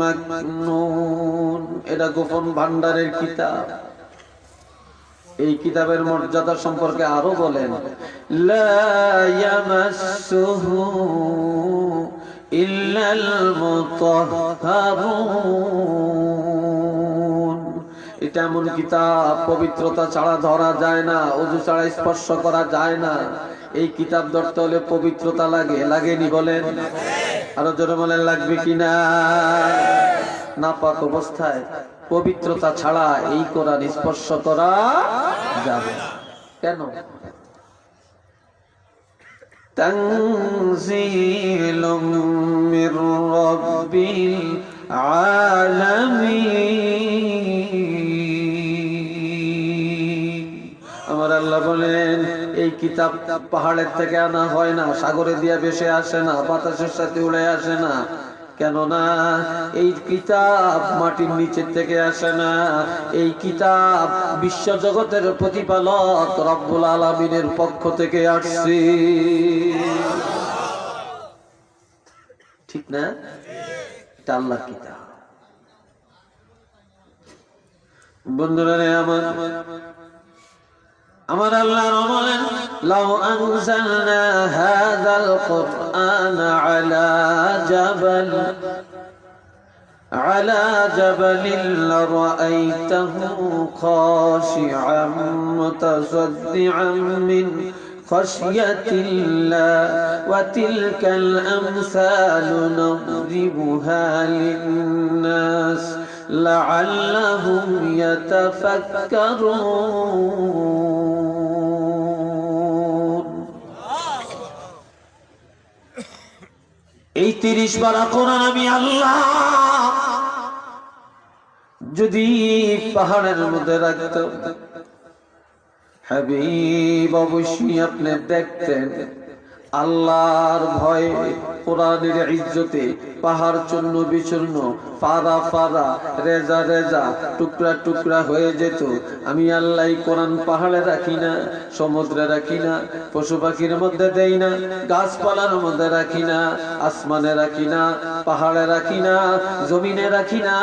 মাকনুন, এটা গোপন ভান্ডারের কিতাব। এই কিতাবের মর্যাদা সম্পর্কে আরো বলেন, লা ইয়ামাসসুহু ইল্লাল মুতাহহারুন। এটা এমন কিতাব পবিত্রতা ছাড়া ধরা যায় না, ওযু ছাড়া স্পর্শ করা যায় না। এই কিতাব ধরতে হলে পবিত্রতা লাগে, লাগেনি বলেন? আরো জোরে বলেন, লাগবে কিনা? নাপাক অবস্থায় পবিত্রতা ছাড়া এই কোরআন স্পর্শ করা যাবে না। কেন? তানজিলুম মির রাব্বিল আলামিন। আমার আল্লাহ বলেন, এই কিতাব পাহাড়ের থেকে আনা হয় না, সাগরে দিয়া ভেসে আসে না, বাতাসের সাথে উড়ে আসে না। কেননা এই কিতাব মাটির নিচের থেকে আসে না। এই কিতাব বিশ্ব জগতের প্রতিপালক রব্বুল আলামিনের পক্ষ থেকে আসছে, ঠিক না? এটা আল্লাহর কিতাব। বন্ধুরা আমার আল্লাহ বলেন, লাউ আনজালনা হাযাল কুরআন আলা জাবালিন লারাআইতাহু খাশি'আন মুতাসাদ্দি'আন মিন খাশিয়াতিল্লাহ ওয়া তিলকাল আমসালু নাদরিবুহা লিন-নাস লাআল্লাহুম ইয়াতাফাক্কারুন। এই 30 পারা কোরআন আমি আল্লাহ যদি পাহাড়ের মধ্যে রাখতাম, হাবিব অবশ্যই আপনি দেখতেন আল্লাহর ভয়ে, কোরআনের ইজ্জতে পাহাড় চূর্ণ বিচূর্ণ, পারা পারা, রেজা রেজা, টুকরা টুকরা হয়ে যেত। আমি আল্লাহ কোরআন পাহাড়ে রাখি না, সমুদ্রে রাখি না, পশু পাখির মধ্যে দেই না, গাছপালার মধ্যে রাখি না, আসমানে রাখি না, পাহাড়ে রাখি না, জমিনে রাখি না।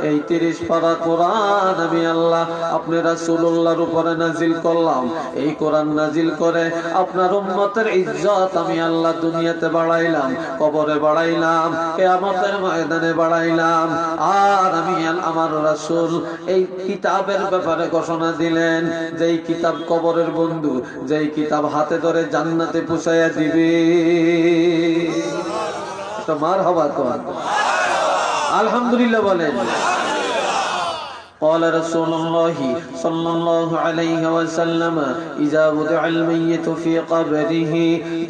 এই 30 পারা কোরআন আমি আল্লাহ আপনি রাসূলুল্লাহর উপরে নাজিল করলাম। এই কোরআন নাজিল করে আপনার উম্মতের ইজ্জত আমি আল্লাহ দুনিয়াতে বাড়াইলাম, কবরে বাড়াইলাম, কিয়ামতের ময়দানে বাড়াইলাম। আর আমি আমার রাসূল এই কিতাবের ব্যাপারে ঘোষণা দিলেন, যেই কিতাব কবরের বন্ধু, যেই কিতাব হাতে ধরে জান্নাতে পৌঁছায়া দিবে। তো মারহাবা তো, আলহামদুলিল্লাহ বলেন। قال رسول الله صلى الله عليه وسلم إذا وضع الميت في قبره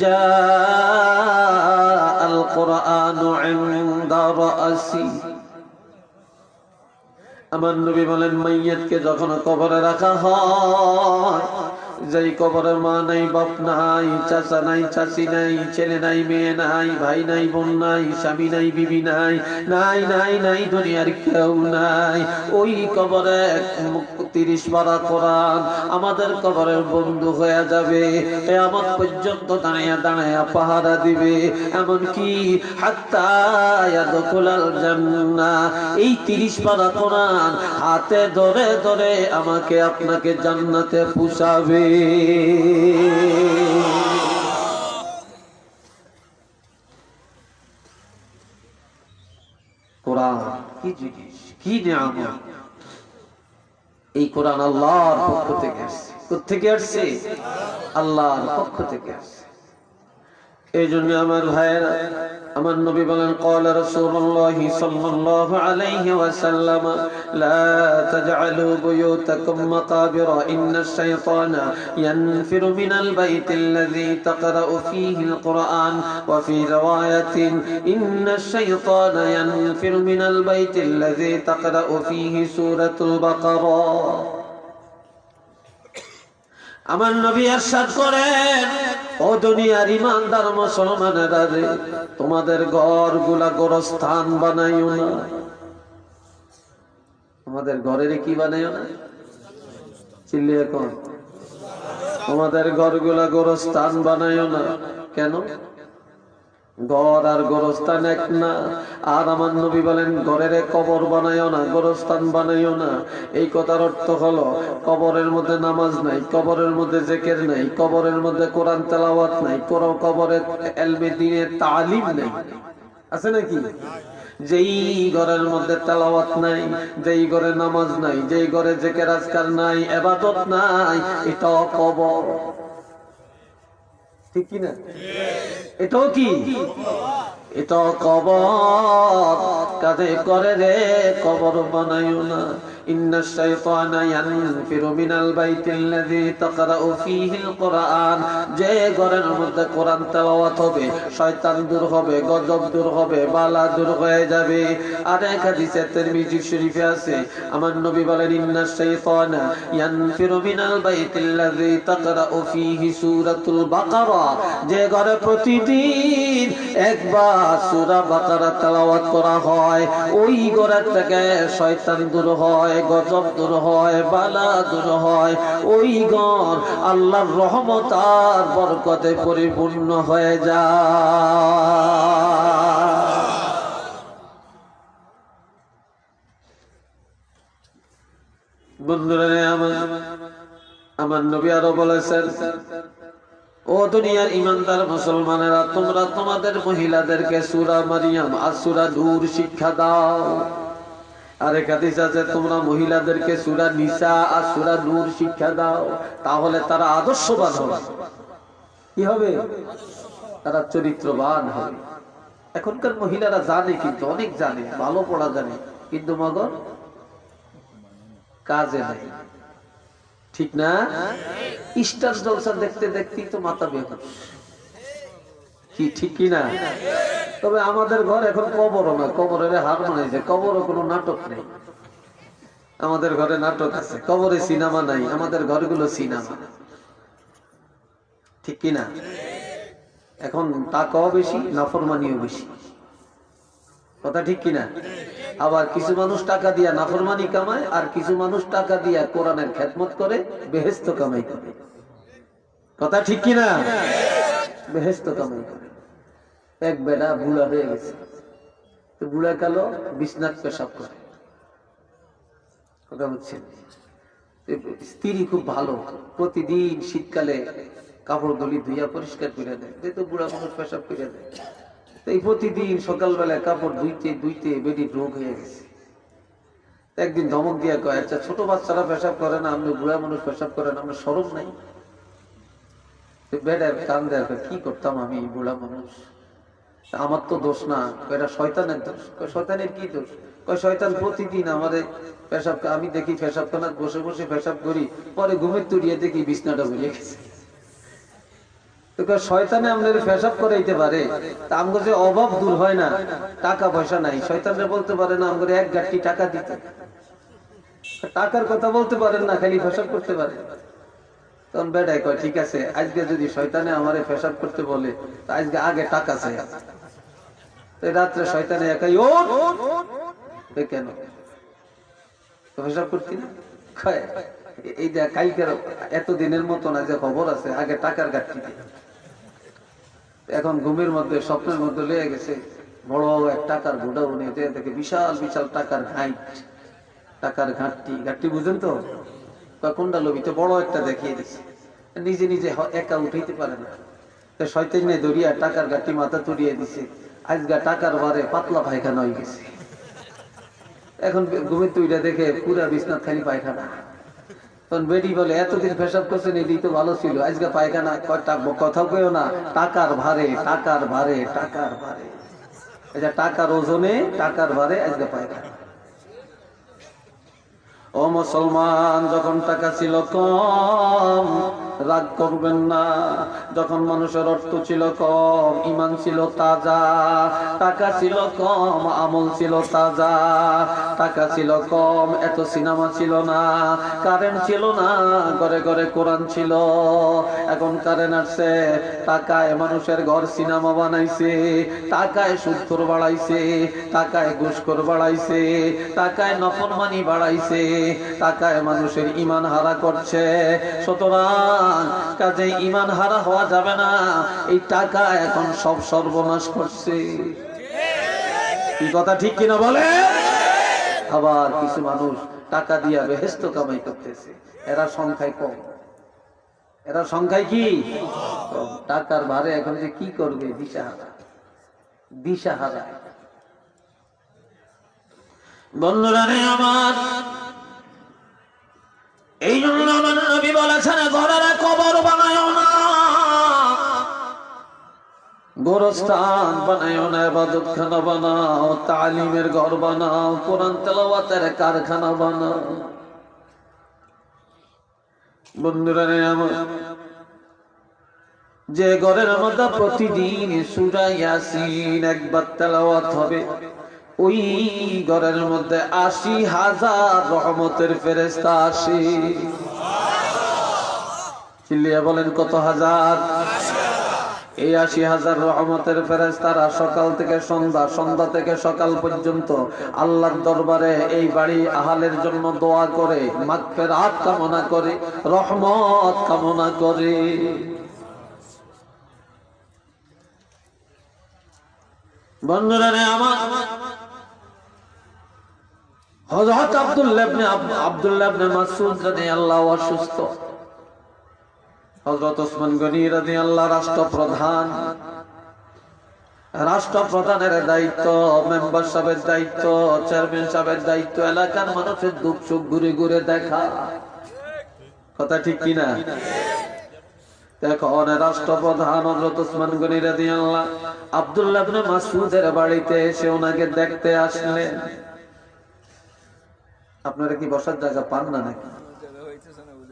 جاء القرآن عند رأسه। আমার নবী বলেন, মাইয়াতকে যখন কবরে রাখা হয়, যেই কবরে মা নাই, বাপ নাই, চাচা নাই, চাচি নাই, ছেলে নাই, মেয়ে নাই, ভাই নাই, বোন নাই, স্বামী নাই, বিবি নাই, নাই নাই নাই দুনিয়ার কেউ নাই, ওই কবরে 30 পারা কোরআন আমাদের কবরের বন্ধু হয়ে যাবে। কিয়ামত পর্যন্ত দাঁড়ায়া দাঁড়ায়া পাহারা দিবে, এমনকি হাত্তা ইয়াদখুলাল জান্নাহ। এই 30 পারা কোরআন হাতে ধরে ধরে আমাকে আপনাকে জান্নাতে পৌঁছাবে। কোরআন কি জিনিস, কি নিয়ামত! এই কোরআন আল্লাহর পক্ষ থেকে আসছে। কোথা থেকে আসছে? আল্লাহর পক্ষ থেকে আসছে। এই জন্য আমার ভাইয়েরা, আমার নবী বলেন, قال رسول الله صلى الله عليه وسلم لا تجعلوا بيوتكم مقابر إن الشيطان ينفر من البيت الذي تقرأ فيه القرآن وفي رواية إن الشيطان ينفر من البيت الذي تقرأ فيه سورة البقرة। আমার নবী ইরশাদ করেন, ও দুনিয়ার ইমানদার মুসলমানেরা রে, তোমাদের ঘরগুলা গোরস্থান বানাইও না। তোমাদের ঘরের কি বানাইও না? চিল্লিয়ে কোন, তোমাদের ঘরগুলা গোরস্থান বানাইও না। কেন? ঘর আর গোরস্থান এক না। আর আমার নবী বলেন, ঘরের কবর বানাইও না, গোরস্থান বানাইও না। এই কথার অর্থ হলো, কবরের মধ্যে নামাজ নাই, কবরের মধ্যে জিকির নাই, কবরের মধ্যে কোরআন তেলাওয়াত নাই, কবরের ইলমে দ্বীনের তালিম নাই। আছে নাকি? যেই ঘরের মধ্যে তেলাওয়াত নাই, যেই ঘরে নামাজ নাই, যেই ঘরে জিকির আজকার নাই, ইবাদত নাই, এটা কবর। ঠিক কি না? এটাও কি? এটা কবর। কাজে করে রে কবর বানাইও না। ইন্না শাইতানা ইয়ানফিরু মিনাল বাইতিল্লাযী তাকরাউ ফীহিল কুরআন। যে ঘরের মধ্যে কোরআন তেলাওয়াত হবে, শয়তান দূর হবে, গজব দূর হবে, বালা দূর হয়ে যাবে। আর এক হাদিসে তিরমিজি শরীফে আছে, আমার নবী বলেন, ইন্না শাইতানা ইয়ানফিরু মিনাল বাইতিল্লাযী তাকরাউ ফীহি সূরাতুল বাকারা। যে ঘরে প্রতিদিন একবার সূরা বাকারা তেলাওয়াত করা হয়, ওই ঘরের থেকে শয়তান দূর হয়, গজব দূর হয়, বালা দূর হয়। ওই ঘর আল্লাহর রহমত আর বরকতে পরিপূর্ণ হয়ে যায়। বন্ধুরা, আমার নবী আরো বলেছেন, ও দুনিয়ার ইমানদার মুসলমানেরা, তোমরা তোমাদের মহিলাদেরকে সূরা মারিয়াম আর সূরা নূর শিক্ষা দাও। আরেক হাদিস আছে, তোমরা মহিলাদেরকে সূরা নিসা আর সূরা নূর শিক্ষা দাও, তাহলে তারা আদর্শবান হবে। কি হবে? তারা চরিত্রবান হবে। এখনকার মহিলারা জানে, কিন্তু অনেক জানে, ভালো পড়া জানে, কিন্তু মগর কাজে নাই। ঠিক না? স্টার জলসা দেখতে দেখতেই তো মাথা বের, কি ঠিক কি না? তবে আমাদের ঘর এখন কবরও না, কবরের হার মানাইছে, কবরও কোনো নাটক নেই। আমাদের ঘরে নাটক আছে, কবরে সিনেমা নাই, আমাদের ঘরগুলো সিনেমা। ঠিক কি না? এখন টাকাও বেশি, নাফরমানিও বেশি। কথা ঠিক কিনা? আবার কিছু মানুষ টাকা দিয়া নাফরমানি কামায়, আর কিছু মানুষ টাকা দিয়া কোরআনের খেদমত করে বেহেশত কামাই করে। কথা ঠিক কিনা? বেহেশত কামাই করে। এক বেড়া বুড়া হয়ে গেছে, তো বুড়া কালো বিছনাথ পেশাব করে, কথা বুঝছেন? স্ত্রী খুব ভালো, প্রতিদিন শীতকালে কাপড় গলি ধুইয়া পরিষ্কার করে দেয়, তো বুড়া মানুষ পেশাব করে দেয়। এই প্রতিদিন সকালবেলা কাপড় ধুইতে ধুইতে বেডি রোগ হয়ে গেছে। একদিন ধমক দিয়া কয়, আচ্ছা ছোট বাচ্চারা পেশাব করে না, আপনি বুড়া মানুষ পেশাব করেন, আপনার শরম নাই? বেডার কান দেয়, কি করতাম আমি, বুড়া মানুষ, আমার তো দোষ না, এটা শয়তানের দোষ। শয়তানের কি দোষ? শয়তান প্রতিদিন আমাদের পেশাব, আমি দেখি পেশাব খানা বসে বসে পেশাব করি, পরে ঘুমের তুড়িয়ে দেখি বিছনাটা ভরিয়ে গেছে। শয়তানে আমাদের পেশাব করাইতে পারে, তা আমাদের যে অভাব দূর হয় না, টাকা পয়সা নাই, শয়তানরা বলতে পারে না আমাদের এক গাঁটটি টাকা দিতে, টাকার কথা বলতে পারেন না, খালি পেশাব করতে পারে। তখন বেড়ায় কয়, ঠিক আছে, আজকে যদি শয়তানে আমারে পেশাব করতে বলে, আজকে আগে টাকা চাই। রাত্রে শয়তানে একাই, ও কেন পেশাব করতি না? এই যে কালকের এতদিনের মতো না, যে খবর আছে, আগে টাকার ঘাটতি। এখন ঘুমের মধ্যে স্বপ্নের মধ্যে লেগে গেছে বড় এক টাকার গোডাউনে, দেখে বিশাল বিশাল টাকার ঘাট, টাকার ঘাটতি বুঝেন তো? কোনটা লোভিতে বড় একটা দেখিয়ে দিচ্ছে, নিজে নিজে একা উঠাইতে পারে না, শয়তানে দরিয়া টাকার ঘাটতি মাথা তুলিয়ে দিছে। আজকে টাকার বারে পাতলা পায়খানা হয়ে গেছে। এখন ঘুমের তুইটা দেখে পুরা বিছনাথ খালি পায়খানা। তখন বেডি বলে, এতদিন পেশাব করছেন, এটি তো ভালো ছিল, আজকে পায়খানা। কথা কেউ না, টাকার ভারে, টাকার ভারে, টাকার ভারে, এটা টাকার ওজনে, টাকার ভারে আজকে পায়খানা। ও মুসলমান, যখন টাকা ছিল কম, রাগ করবেন না। যখন মানুষের অর্থ ছিল কম, ইমান ছিল তাজা। টাকা ছিল কম, আমল ছিল তাজা। টাকা ছিল কম, এত সিনেমা ছিল না, কারেন্ট ছিল না, ঘরে ঘরে কোরআন ছিল। এখন কারেন্ট আসছে, টাকায় মানুষের ঘর সিনেমা বানাইছে, টাকায় সুদখোর বাড়াইছে, টাকায় ঘুষখোর বাড়াইছে, টাকায় নফরমানি বাড়াইছে, টাকায় মানুষের ইমান হারা করছে। সুতরাং কাজে ইমান হারা হওয়া যাবে না, এই টাকা এখন সব সর্বনাশ করছে। কি কথা ঠিক কিনা বলে? আবার কিছু মানুষ টাকা দিয়া বেহেশত কামাই করতেছে, এরা সংখ্যায় কম। এরা সংখ্যায় কি কম। টাকার ভারে এখন যে কি করবে, দিশাহারা, দিশাহারা। বন্ধুরা রে আমার, এই জন্য আমার নবী বলেছেন, ঘরের কবর বানায়ও না, গোরস্থান বানায়ও না, ইবাদতখানা বানাও, তালিমের ঘর বানাও, কোরআন তেলাওয়াতের কারখানা বানাও। বন্ধুরা রে আমার, যে ঘরের মধ্যে প্রতিদিন সূরা ইয়াসিন একবার তেলাওয়াত হবে, ওই ঘরের মধ্যে ৮০,০০০ রহমতের ফেরেশতা আসে। চিল্লিয়া বলেন, কত হাজার? এই ৮০,০০০ রহমতের ফেরেশতারা সকাল থেকে সন্ধ্যা, সন্ধ্যা থেকে সকাল পর্যন্ত আল্লাহর দরবারে এই বাড়ি আহালের জন্য দোয়া করে, মাগফিরাত কামনা করে, রহমত কামনা করে। বন্ধুরা রে আমার, হযরত আব্দুল্লাহ ইবনে মাসউদ রাদিয়াল্লাহু অসুস্থ। হযরত ওসমান গনি রাদিয়াল্লাহু রাষ্ট্রপ্রধান, রাষ্ট্রপ্রধানের দায়িত্ব, মেম্বার সাহেবের দায়িত্ব, চেয়ারম্যান সাহেবের দায়িত্ব, এলাকার মানুষের দুঃখ সুখ ঘুরে ঘুরে দেখা। কথা ঠিক কিনা? এখন রাষ্ট্রপ্রধান হযরত ওসমান গনি রাদিয়াল্লাহু আব্দুল্লাহ ইবনে মাসউদের বাড়িতে এসে ওনাকে দেখতে আসলেন। আপনারা কি বসার জায়গা পান না নাকি?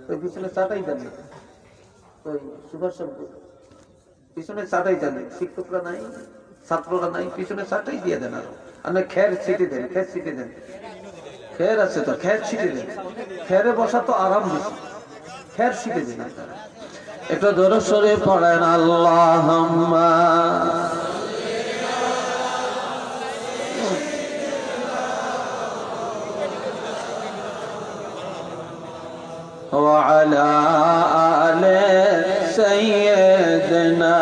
ওই পিছনে চাটাই দেন, ওই সুভাষ পিছনে চাটাই দেন, শিক্ষকরা নাই, ছাত্ররা নাই, পিছনে চাটাই দিয়ে দেন। আর খের ছিটে দেন, খের ছিটে দেন, খের আছে তো খের ছিটে দেন। খেরে বসা তো আরাম বেশি, খের ছিটে দেন। একটু দরুদ শরীফ পড়েন, আল্লাহুম্মা وعلى آل سيدنا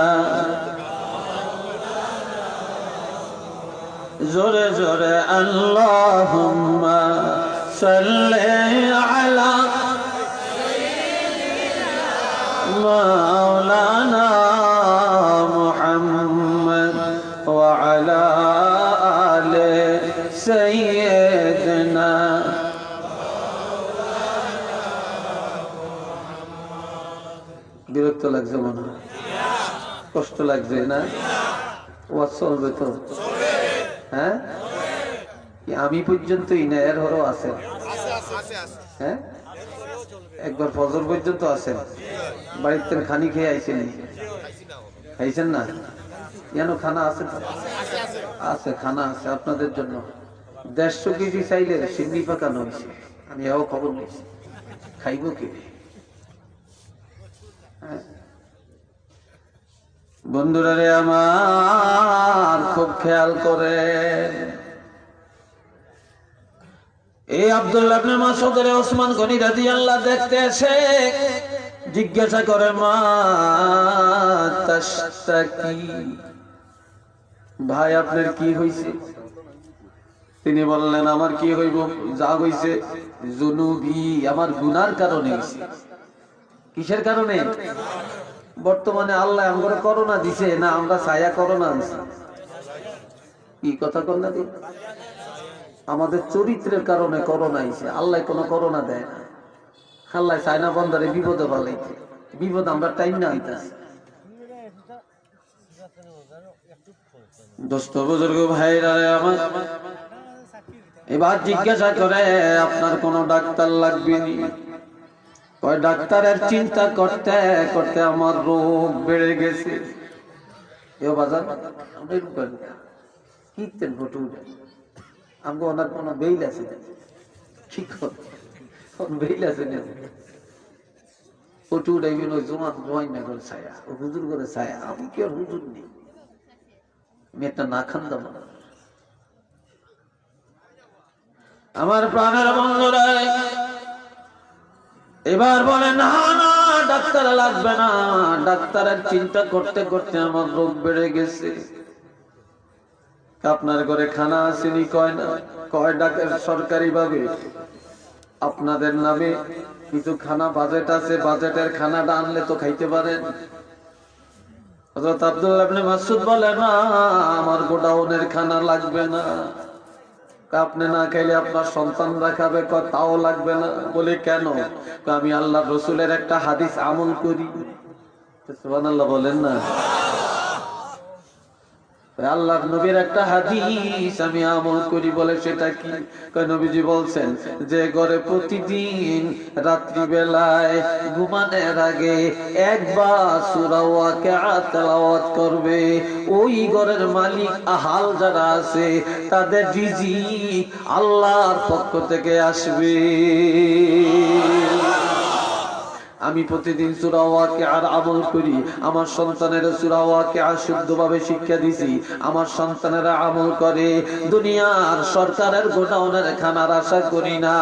জোরে জোরে আল্লাহুম্মা সাল্লি আলা মাওলানা মুহাম্মদ ওয়া আলা আলি সাইয়্যিদিনা। বিরক্ত লাগছে মনে হয়, কষ্ট লাগছে না? ওয়াজ চলবে তো? হ্যাঁ, আমি পর্যন্তই না, এর হরও আছে। হ্যাঁ, একবার ফজর পর্যন্ত আছেন, বাড়িতে খানি খেয়ে আইছেন? খাইছেন না? কেন? খানা আছে তো? আছে, খানা আছে আপনাদের জন্য। 150 কেজি চাইলে সিন্নি পাকানো হয়েছে, আমি এও খবর নিয়েছি। খাইব কি? বন্ধুরা রে আমার, খুব খেয়াল করে। এই আব্দুল্লাহ ইবনে মাসউদ রে ওসমান গনি রাদিয়াল্লাহু দেখতে এসে জিজ্ঞাসা করে, মা তাশতাকি, ভাই আপনার কি হইছে? তিনি বললেন, আমার কি হইব, যা হইছে জুনুবি, আমার গুনার কারণে হইছে। কিসের কারণে? বর্তমানে আল্লাহ আমরা করোনা দিছে না, আমরা ছায়া করোনা আনছি? কি কথা কর না? আমাদের চরিত্রের কারণে করোনা আইছে। আল্লাহ কোনো করোনা দেয় না। আল্লাহ চায়না বন্দারে বিপদে ভালাইছে, বিপদ আমরা টাইম না আনতেছি। দোস্ত বুজুর্গ ভাইরা আমার, এবার জিজ্ঞাসা করে, আপনার কোন ডাক্তার লাগবে নি? ওই ডাক্তারের চিন্তা করতে করতে আমার রোগ বেড়ে গেছে। এও বাজার কিতেন ফটো আমগো ওনার কোন বেইল আছে? কি কোন বেইল আছে না? ফটো উঠাইবেন ওই জোয়ান না করে ছায়া, ও হুজুর করে ছায়া। আমি কি আর হুজুর নেই? আমি একটা না খান্দা মানুষ। আমার প্রাণের বন্ধুরা এবার বলে, না না ডাক্তার লাগবে না। ডাক্তারের চিন্তা করতে করতে আমার রোগ বেড়ে গেছে। আপনার ঘরে খানা আসেনি? কয় না। কয় ডাক্তার সরকারি ভাবে আপনাদের নামে কিছু খানা বাজেট আছে, বাজেটের খানাটা আনলে তো খাইতে পারেন। হযরত আব্দুল্লাহ ইবনে মাসউদ বলে, না আমার গোডাউনের খানা লাগবে না। আপনি না খাইলে আপনার সন্তানরা খাবে? তাও লাগবে না। বলে কেন? আমি আল্লাহ রসুলের একটা হাদিস আমল করি। সুবহানাল্লাহ বলেন না? আল্লাহর নবীর একটা হাদিস আমি আমল করি। বলে সেটা কি? নবীজি বলছেন যে ঘরে প্রতিদিন রাত্রি বেলায় ঘুমানোর আগে একবার সূরা ওয়াকিয়া তেলাওয়াত করবে, ওই ঘরের মালিক আহাল যারা আছে তাদের রিজিক আল্লাহর পক্ষ থেকে আসবে। আমি প্রতিদিন সূরা ওয়াকিয়ার আমল করি। আমার সন্তানেরা সূরা ওয়াকিয়া শুদ্ধভাবে শিক্ষা দিছি, আমার সন্তানেরা আমল করে। দুনিয়ার সরকারের গোডাউনের খানার আশা করি না,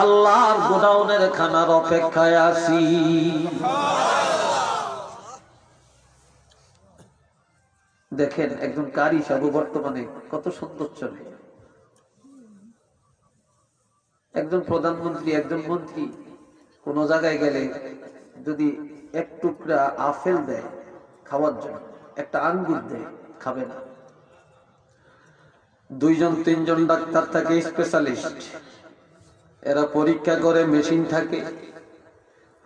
আল্লাহর গোডাউনের খানার অপেক্ষায় আছি। দেখেন একজন কারি সাহেব বর্তমানে কত সুন্দর চলে। একজন প্রধানমন্ত্রী, একজন মন্ত্রী কোন জায়গায় গেলে যদি এক টুকরা আপেল দেয় খাওয়ার জন্য, একটা আঙ্গুর দেয়, খাবে না। 2-3 ডাক্তার থাকে, স্পেশালিস্ট, এরা পরীক্ষা করে, মেশিন থাকে,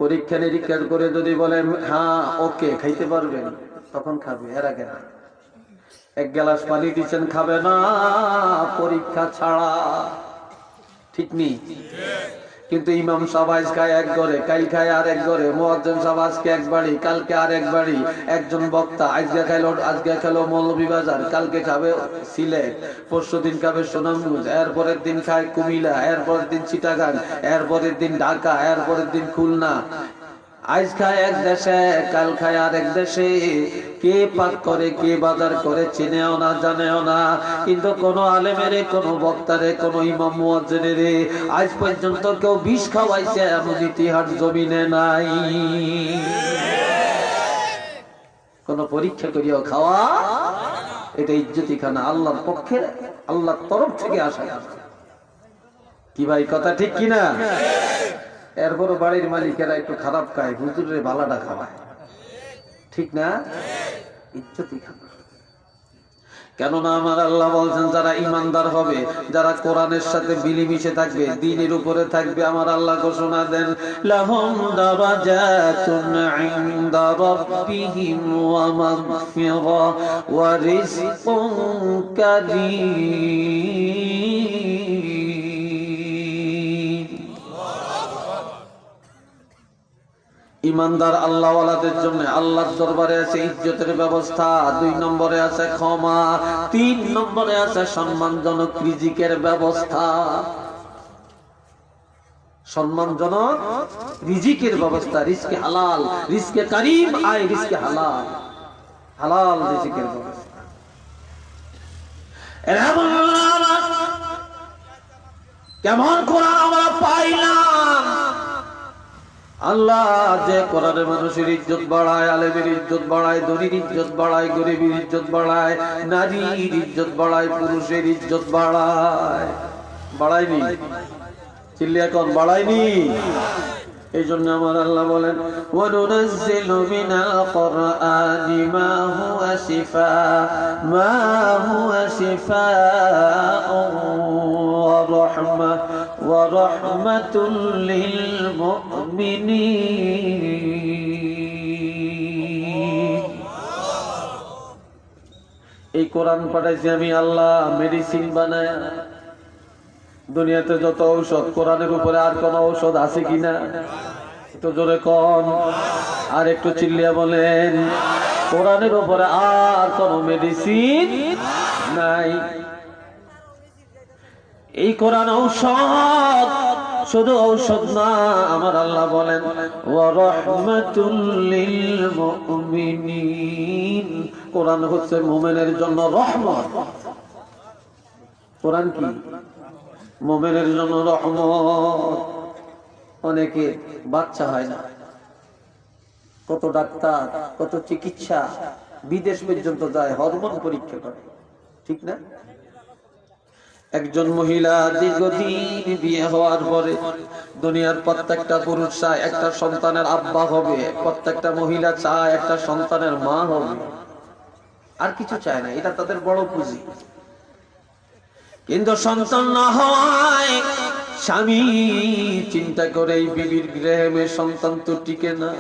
পরীক্ষা নিরীক্ষা করে যদি বলে হ্যাঁ ওকে খাইতে পারবেন, তখন খাবে, এর আগে না। 1 গ্লাস পানি দিচ্ছেন, খাবে না পরীক্ষা ছাড়া। ঠিক নেই? কিন্তু ইমাম সাহেব আজ খায় এক ঘরে, কাল খায় আর এক ঘরে, মুয়াজ্জিন সাহেব আজকে এক বাড়ি, কালকে আর এক বাড়ি। একজন বক্তা আজকে খেলো মৌলভীবাজার, কালকে খাবে সিলেট, পরশুদিন খাবে সুনামগঞ্জ, এরপরের দিন খায় কুমিল্লা, এরপরের দিন চিটাগাং, এরপরের দিন ঢাকা, এরপরের দিন খুলনা। আজ খায় এক দেশে, কাল খায় আর এক দেশে। কে পাক করে, কে বাজার করে চিনেও না, জানেও না। কিন্তু কোন আলেমের, কোন বক্তারে, কোন ইমাম মুয়াজ্জিনের আজ পর্যন্ত কেউ বিষ খাওয়াইছে এমন ইতিহাস জমিনে নাই। কোন পরীক্ষা করিও খাওয়া এটা ইজ্জতি খানা, আল্লাহর পক্ষে, আল্লাহর তরফ থেকে আসা। কি ভাই কথা ঠিক কিনা? এরপরও বাড়ির মালিকেরা একটু খারাপ খায়, হুজুরের ভালাটা খাওয়ায়, ঠিক না? ইজ্জতি খানা। কেননা আমার আল্লাহ বলছেন যারা ইমানদার হবে, যারা কোরআনের সাথে মিলেমিশে থাকবে, দ্বীনের উপরে থাকবে, আমার আল্লাহ ঘোষণা দেন লাহুম দারাজাতুন ইনদা রাব্বিহিম ওয়া মাগফিরা ওয়া রিজকুন কারীম। ইমানদার আল্লাহওয়ালাদের জন্য আল্লাহর দরবারে আছে ইজ্জতের ব্যবস্থা, 2 নম্বরে আছে ক্ষমা, 3 নম্বরে আছে সম্মানজনক রিজিকের ব্যবস্থা। সম্মানজনক রিজিকের ব্যবস্থা, রিজকে হালাল, রিজকে কারীম, আয় রিজকে হালাল, হালাল রিজিকের ব্যবস্থা। কেমন কোরআন আমরা পাইলাম? আল্লাহ যে কোরআনে মানুষের ইজ্জত বাড়ায়, আলেমের ইজ্জত বাড়ায়, ধনীর ইজ্জত বাড়ায়, গরিবের ইজ্জত বাড়ায়, নারীর ইজ্জত বাড়ায়, পুরুষের ইজ্জত বাড়ায়। বাড়ায়নি? চিল্লি এখন বাড়ায়নি? এই জন্য আমার আল্লাহ বলেন ওয়ানুনাজ্জিলু মিনাল কুরআনি মা হুয়া শিফাa'un ওয়া রাহমাতুল লিল মুমিনিন। এই কোরআন পাঠাইছি আমি আল্লাহ মেডিসিন বানায়। দুনিয়াতে যত ঔষধ, কোরআনের উপরে আর কোন ঔষধ আছে কিনা? একটু জোরে কন, আর একটু চিল্লিয়া বলেন, কোরআনের উপরে আর কোন মেডিসিন নাই। এই কোরআন ঔষধ, শুধু ঔষধ না, আমার আল্লাহ বলেন ওয়া রাহমাতুল লিল মুমিনিন। কোরআন হচ্ছে মুমিনের জন্য রহমত। কোরআন কি? মুমিনের জন্য রহমত। অনেকে বাচ্চা হয় না, কত ডাক্তার, কত চিকিৎসা, বিদেশ পর্যন্ত যায় হরমোন পরীক্ষা করে, ঠিক না? একজন মহিলা দীর্ঘদিন বিয়ে হওয়ার পরে দুনিয়ার প্রত্যেকটা পুরুষ চায় একটা সন্তানের আব্বা হবে, প্রত্যেকটা মহিলা চায় একটা সন্তানের মা হবে, আর কিছু চায় না। এটা তাদের বড় পুঁজি। কিন্তু সন্তান না হওয়ায় স্বামী চিন্তা করে এই বিবির গৃহে সন্তান তো টিকে না,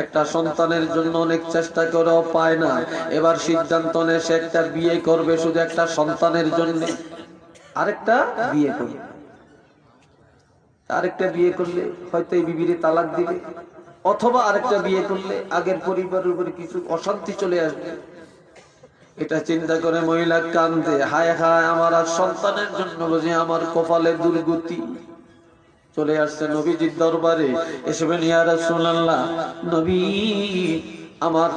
একটা সন্তানের জন্য অনেক চেষ্টা করেও পায় না। এবার সিদ্ধান্ত নেয় সে একটা বিয়ে করবে শুধু একটা সন্তানের জন্য। আরেকটা বিয়ে করবে, আরেকটা বিয়ে করলে হয়তো এই বিবিরে তালাক দিবে, অথবা আরেকটা বিয়ে করলে আগের পরিবারের উপরে কিছু অশান্তি চলে আসবে। এটা চিন্তা করে মহিলা কান্দে, হায় হায় আমার আর সন্তানের জন্য বুঝি আমার কপালে দুর্গতি চলে আসছে নবীজির দরবারে। এসে বলেন ইয়া রাসূলুল্লাহ, নবী আমার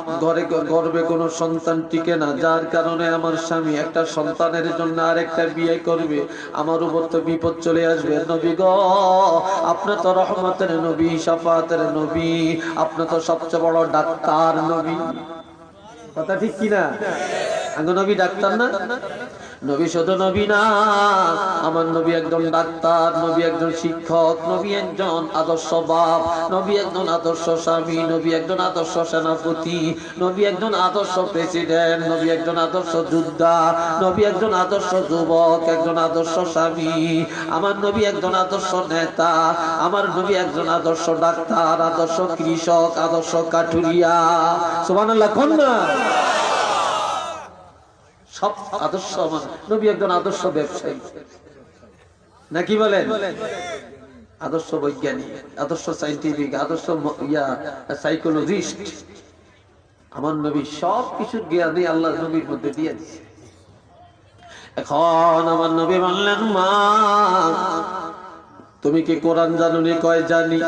গর্ভে কোনো সন্তান টিকে না, যার কারণে আমার স্বামী একটা সন্তানের জন্য আরেকটা বিয়ে করবে, আমার উপর তো বিপদ চলে আসবে। নবী গো, আপনি তো রহমতের নবী, শাফাতের নবী, আপনি তো সবচেয়ে বড় ডাক্তার নবী। কথা ঠিক কিনা? আগে নবী ডাক্তার না? নবী শুধু নবী না, আমার নবী একজন ডাক্তার, নবী একজন শিক্ষক, নবী একজন আদর্শ বাপ, নবী একজন আদর্শ স্বামী, নবী একজন আদর্শ সেনাপতি, নবী একজন আদর্শ প্রেসিডেন্ট, নবী একজন আদর্শ যোদ্ধা, নবী একজন আদর্শ যুবক, একজন আদর্শ স্বামী, আমার নবী একজন আদর্শ নেতা, আমার নবী একজন আদর্শ ডাক্তার, আদর্শ কৃষক, আদর্শ কাঠুরিয়া। সুবহানাল্লাহ কোন না? সব আদর্শ আমার নবী একজন আদর্শ ব্যবসায়ী, নাকি বলেন? আদর্শ বৈজ্ঞানিক, আদর্শ সাইন্টিফিক, আদর্শ সাইকোলজিস্ট। আমার নবী সব কিছুর জ্ঞানই আল্লাহ নবীর মধ্যে দিয়ে দিয়েছে। এখন আমার নবী বললেন, মা তুমি কি কোরআন জানুনি? কয় জানি।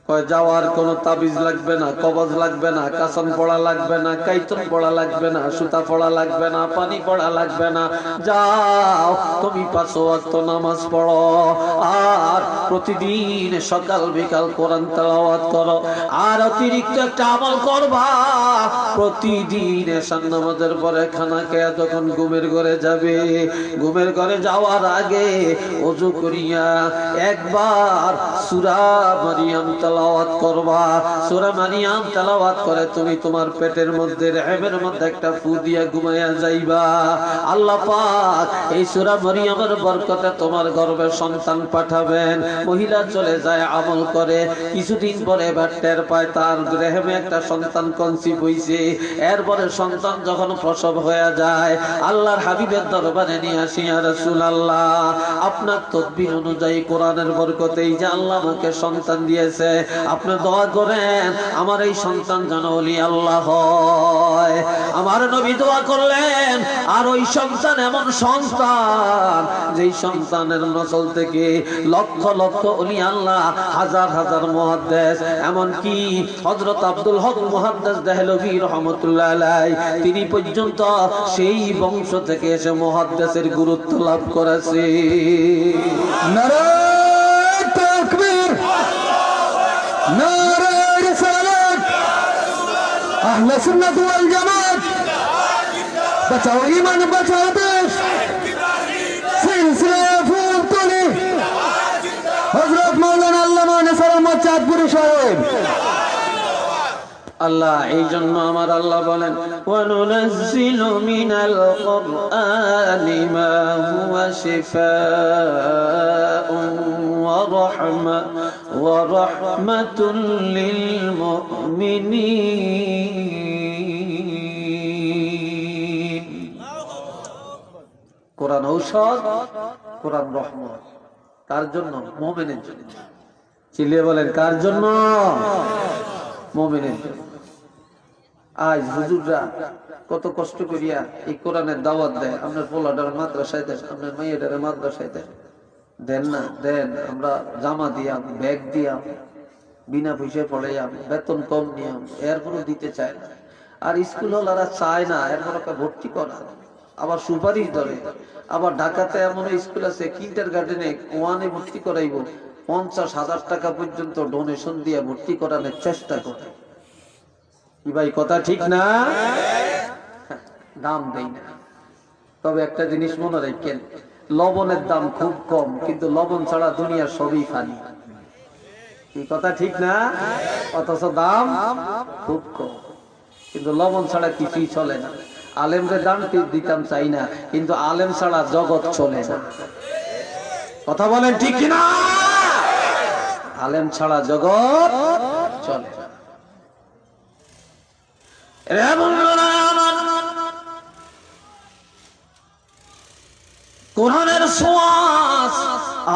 কয় যাওয়ার কোনো তাবিজ লাগবে না, কবজ লাগবে না, কাসম পড়া লাগবে না, কাইতন পড়া লাগবে না, সুতা পড়া লাগবে না, পানি পড়া লাগবে না। যাও তুমি 5 ওয়াক্ত নামাজ পড়ো আর প্রতিদিন সকাল বিকাল কোরআন তেলাওয়াত করো। আর অতিরিক্ত একটা আমল করবা, প্রতিদিন এশার নামাজের পরে খানা খেয়ে যখন ঘুমের ঘরে যাবে, ঘুমের ঘরে যাওয়ার আগে ওযু করিয়া একবার সূরা মারিয়াম তেলাওয়াত করবা। সূরা মারিয়াম তেলাওয়াত করে তুমি তোমার পেটের মধ্যে রহমের মধ্যে একটা ফু দিয়া ঘুমাইয়া যাইবা। আল্লাহ পাক এই সূরা মারিয়ামের বরকতে তোমার গর্ভে সন্তান পাঠাবেন। মহিলা চলে যায় আমল করে, কিছুদিন পরে এবার টের পায় তার রহমে একটা সন্তান কনসিভ হইছে। এরপরে সন্তান যখন প্রসব হয়ে যায়, আল্লাহর হাবিবের দরবারে নিয়ে আসি, ইয়া রাসূলুল্লাহ আপনার তদবির অনুযায়ী কোরআনের বরকতে এই যে আল্লাহ আমাকে সন্তান দিয়েছে, আপনি দোয়া করেন আমার এই সন্তান যেন ওলি আল্লাহ হয়। আমার নবী দোয়া করলেন, আর ওই সন্তান এমন সন্তান যেই সন্তানের নসল থেকে লক্ষ লক্ষ ওলি আল্লাহ, হাজার হাজার মুহাদ্দিস, এমন কি হযরত আব্দুল হক মুহাদ্দিস দেহলভী রাহমাতুল্লাহ আলাইহি তিনি পর্যন্ত সেই বংশ থেকে এসে মুহাদ্দিসের গুরুত্ব লাভ করেছে। নারায়ে তাকবীর, নারায়ে রিসালাত, আহলে সুন্নাত ওয়াল জামাত, বাঁচাও ঈমান, বাঁচাও দেশ, সিলসিলা ফুলতলি, হযরত মাওলানা আল্লামা নেসার আহমদ চাঁদপুরি সাহেব। আল্লাহ এই জন্য আমার আল্লাহ বলেন, ওয়ানুনাজ্জিলু মিনাল কুরআনি মা হুয়া শিফাউন ওয়া রাহমাতুল লিল মুমিনিন। কোরআন ঔষধ, কোরআন রহমত। কার জন্য? মুমিনের জন্য। চিল্লিয়ে বলেন কার জন্য? মুমিনের জন্য। আজ হুজুররা কত কষ্ট করিয়া এই কোরআনের দাওয়াত দেয়, আপনার পোলাডার মাদ্রাসায় দেন, আপনার মেয়েটার মাদ্রাসায় দেন, দেন না দেন, আমরা জামা দিয়াম, ব্যাগ দিয়াম, বিনা পয়সায় পড়াইয়াম, বেতন কম নিয়াম, এরপরও দিতে চায় না। আর স্কুল হলারা চায় না, এরপর ভর্তি করা, আবার সুপারিশ ধরে। আবার ঢাকাতে এমন স্কুল আছে কিন্ডার গার্ডেনে ওয়ানে ভর্তি করাইব, 50,000 টাকা পর্যন্ত ডোনেশন দিয়ে ভর্তি করানোর চেষ্টা করে। কি ভাই কথা ঠিক না? দাম দেই না। তবে একটা জিনিস মনে রাখেন, লবণের দাম খুব কম, কিন্তু লবণ ছাড়া দুনিয়া সবই ফানি। কি কথা ঠিক না? অথচ দাম খুব কম, কিন্তু লবণ ছাড়া কিছুই চলে না। আলেমদের দাম দিতাম চাই না, কিন্তু আলেম ছাড়া জগৎ চলে না। কথা বলেন ঠিক কিনা? আলেম ছাড়া জগৎ চলে না। কোরআনের সোয়াস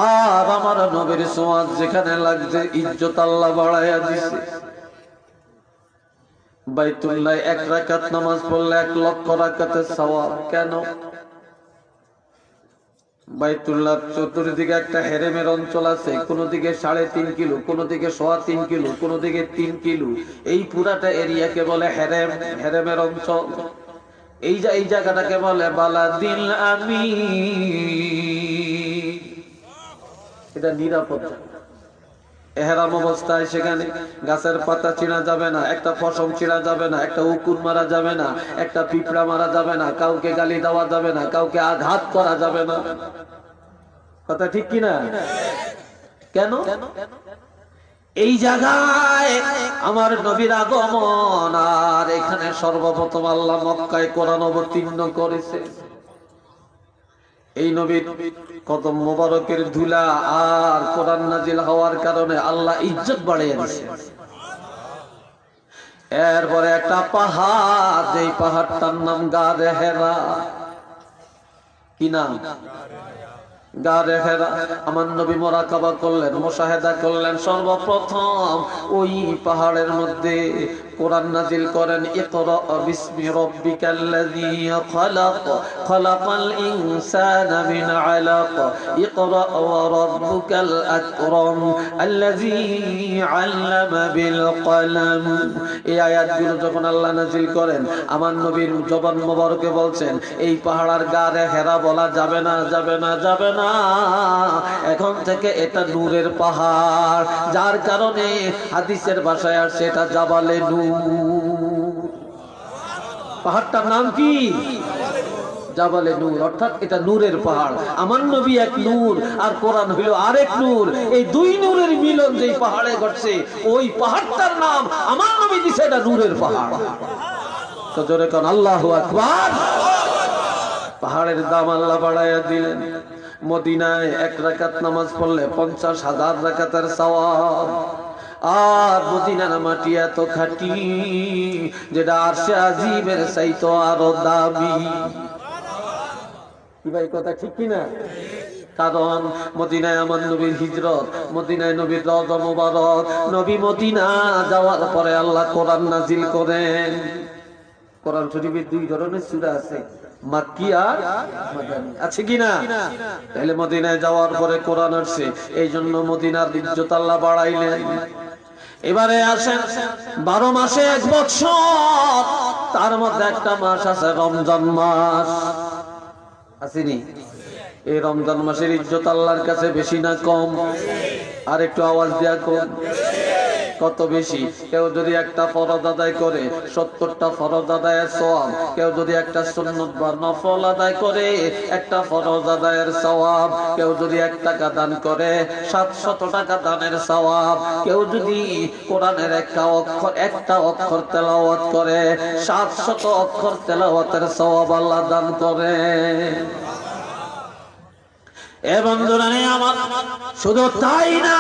আর আমার নবীর সোয়াস যেখানে লাগছে, ইজ্জত আল্লাহ বাড়াইয়া দিছে। বাইতুল্লাহ 1 রাকাত নামাজ পড়লে 1 লক্ষ রাকাতের সওয়াব। কেন? বাইতুল্লাহ চতুর্দিকে একটা হেরেমের অঞ্চল আছে, কোন দিকে 3.5 কিলো, কোন দিকে 3.25 কিলো, কোন দিকে 3 কিলো। এই পুরাটা এরিয়াকে বলে হেরেম, হেরেমের অঞ্চল। এই জায়গাটাকে বলে বালাদিল আমিন। এটা নিরাপদ। এহরাম অবস্থায় সেখানে গাছের পাতা ছিঁড়া যাবে না, একটা ফসম ছিঁড়া যাবে না, একটা উকুন মারা যাবে না, একটা পিঁপড়া মারা যাবে না, কাউকে গালি দেওয়া যাবে না, কাউকে আঘাত করা যাবে না। কথা ঠিক কিনা? কেন? এই জায়গায় আমার নবীর আগমন, আর এখানে সর্বপ্রথম আল্লাহ মক্কায় কোরআন অবতীর্ণ করেছে। এই নবীর কদম মোবারকের ধুলা আর কোরআন নাজিল হওয়ার কারণে আল্লাহ ইজ্জত বাড়িয়ে দিয়েছে। এরপরে একটা পাহাড়, যেই পাহাড়টার নাম গারে হেরা। কি নাম? গারে হেরা। আমার নবী মুরাকাবা করলেন, মুশাহেদা করলেন। সর্বপ্রথম ওই পাহাড়ের মধ্যে কোরআন নাজিল করেন, ইকরা বিসমি রাব্বিকাল্লাযী খালাক, খালাকাল ইনসানা মিন আলাক, ইকরা ওয়া রাব্বুকাল আকরাম আল্লাযী আল্লামা বিল কলম। এই আয়াতগুলো যখন আল্লাহ নাজিল করেন, আমার নবীর জবান মোবারকে বলছেন, এই পাহাড়ের গায়ে হেরা বলা যাবে না, যাবে না, যাবে না। এখন থেকে এটা নূরের পাহাড়, যার কারণে হাদিসের ভাষায় আর সেটা জাবালে নূর। পাহাড়টার নাম কি? জাবালে নূর, অর্থাৎ এটা নূরের পাহাড়। আমার নবী এক নূর আর কোরআন হইল আরেক নূর। এই দুই নূরের মিলন যেই পাহাড়ে ঘটছে, ওই পাহাড়টার নাম আমার নবী দিছে এটা নূরের পাহাড়। তো জোরে কোন আল্লাহু আকবার। পাহাড়ের দাম আল্লাহ বাড়াইয়া দিলেন। মদিনায় 1 রাকাত নামাজ পড়লে 50,000 রাকাতের সওয়াব। আর মদিনার মাটি এত খাঁটি, যেটা আরশে আজিমের চাইতো আরো দামি। কি ভাই কথা ঠিক কিনা? কারণ মদিনায় আমার নবীর হিজরত, মদিনায় নবীর রওজা মুবারক। নবী মদিনা যাওয়ার পরে আল্লাহ কোরআন নাজিল করেন। কোরআন শরীফের 2 ধরনের সূরা আছে, মাক্কি আর মাদানী, আছে কিনা? তাহলে মদিনায় যাওয়ার পরে কোরআন আসছে, এই জন্য মদিনার ইজ্জত আল্লাহ বাড়াইলেন। এবারে আসেন 12 মাসে 1 বছর, তার মধ্যে একটা মাস আছে রমজান মাস, আসেনি? এই রমজান মাসের ইজ্জত আল্লাহর কাছে বেশি না কম? আর একটু আওয়াজ দিয়া কম। কত বেশি? কেউ যদি একটা ফরজ আদায় করে 70টা ফরজ আদায়ের সওয়াব, কেউ যদি একটা সুন্নাত বা নফল আদায় করে একটা ফরজ আদায়ের সওয়াব, কেউ যদি 1 টাকা দান করে 700 টাকা দানের সওয়াব, কেউ যদি কোরআনের একটা অক্ষর তেলাওয়াত করে 700 অক্ষর তেলাওয়াতের সওয়াব আল্লাহ দান করে। এ বন্ধুরা আমার, শুধু তাই না,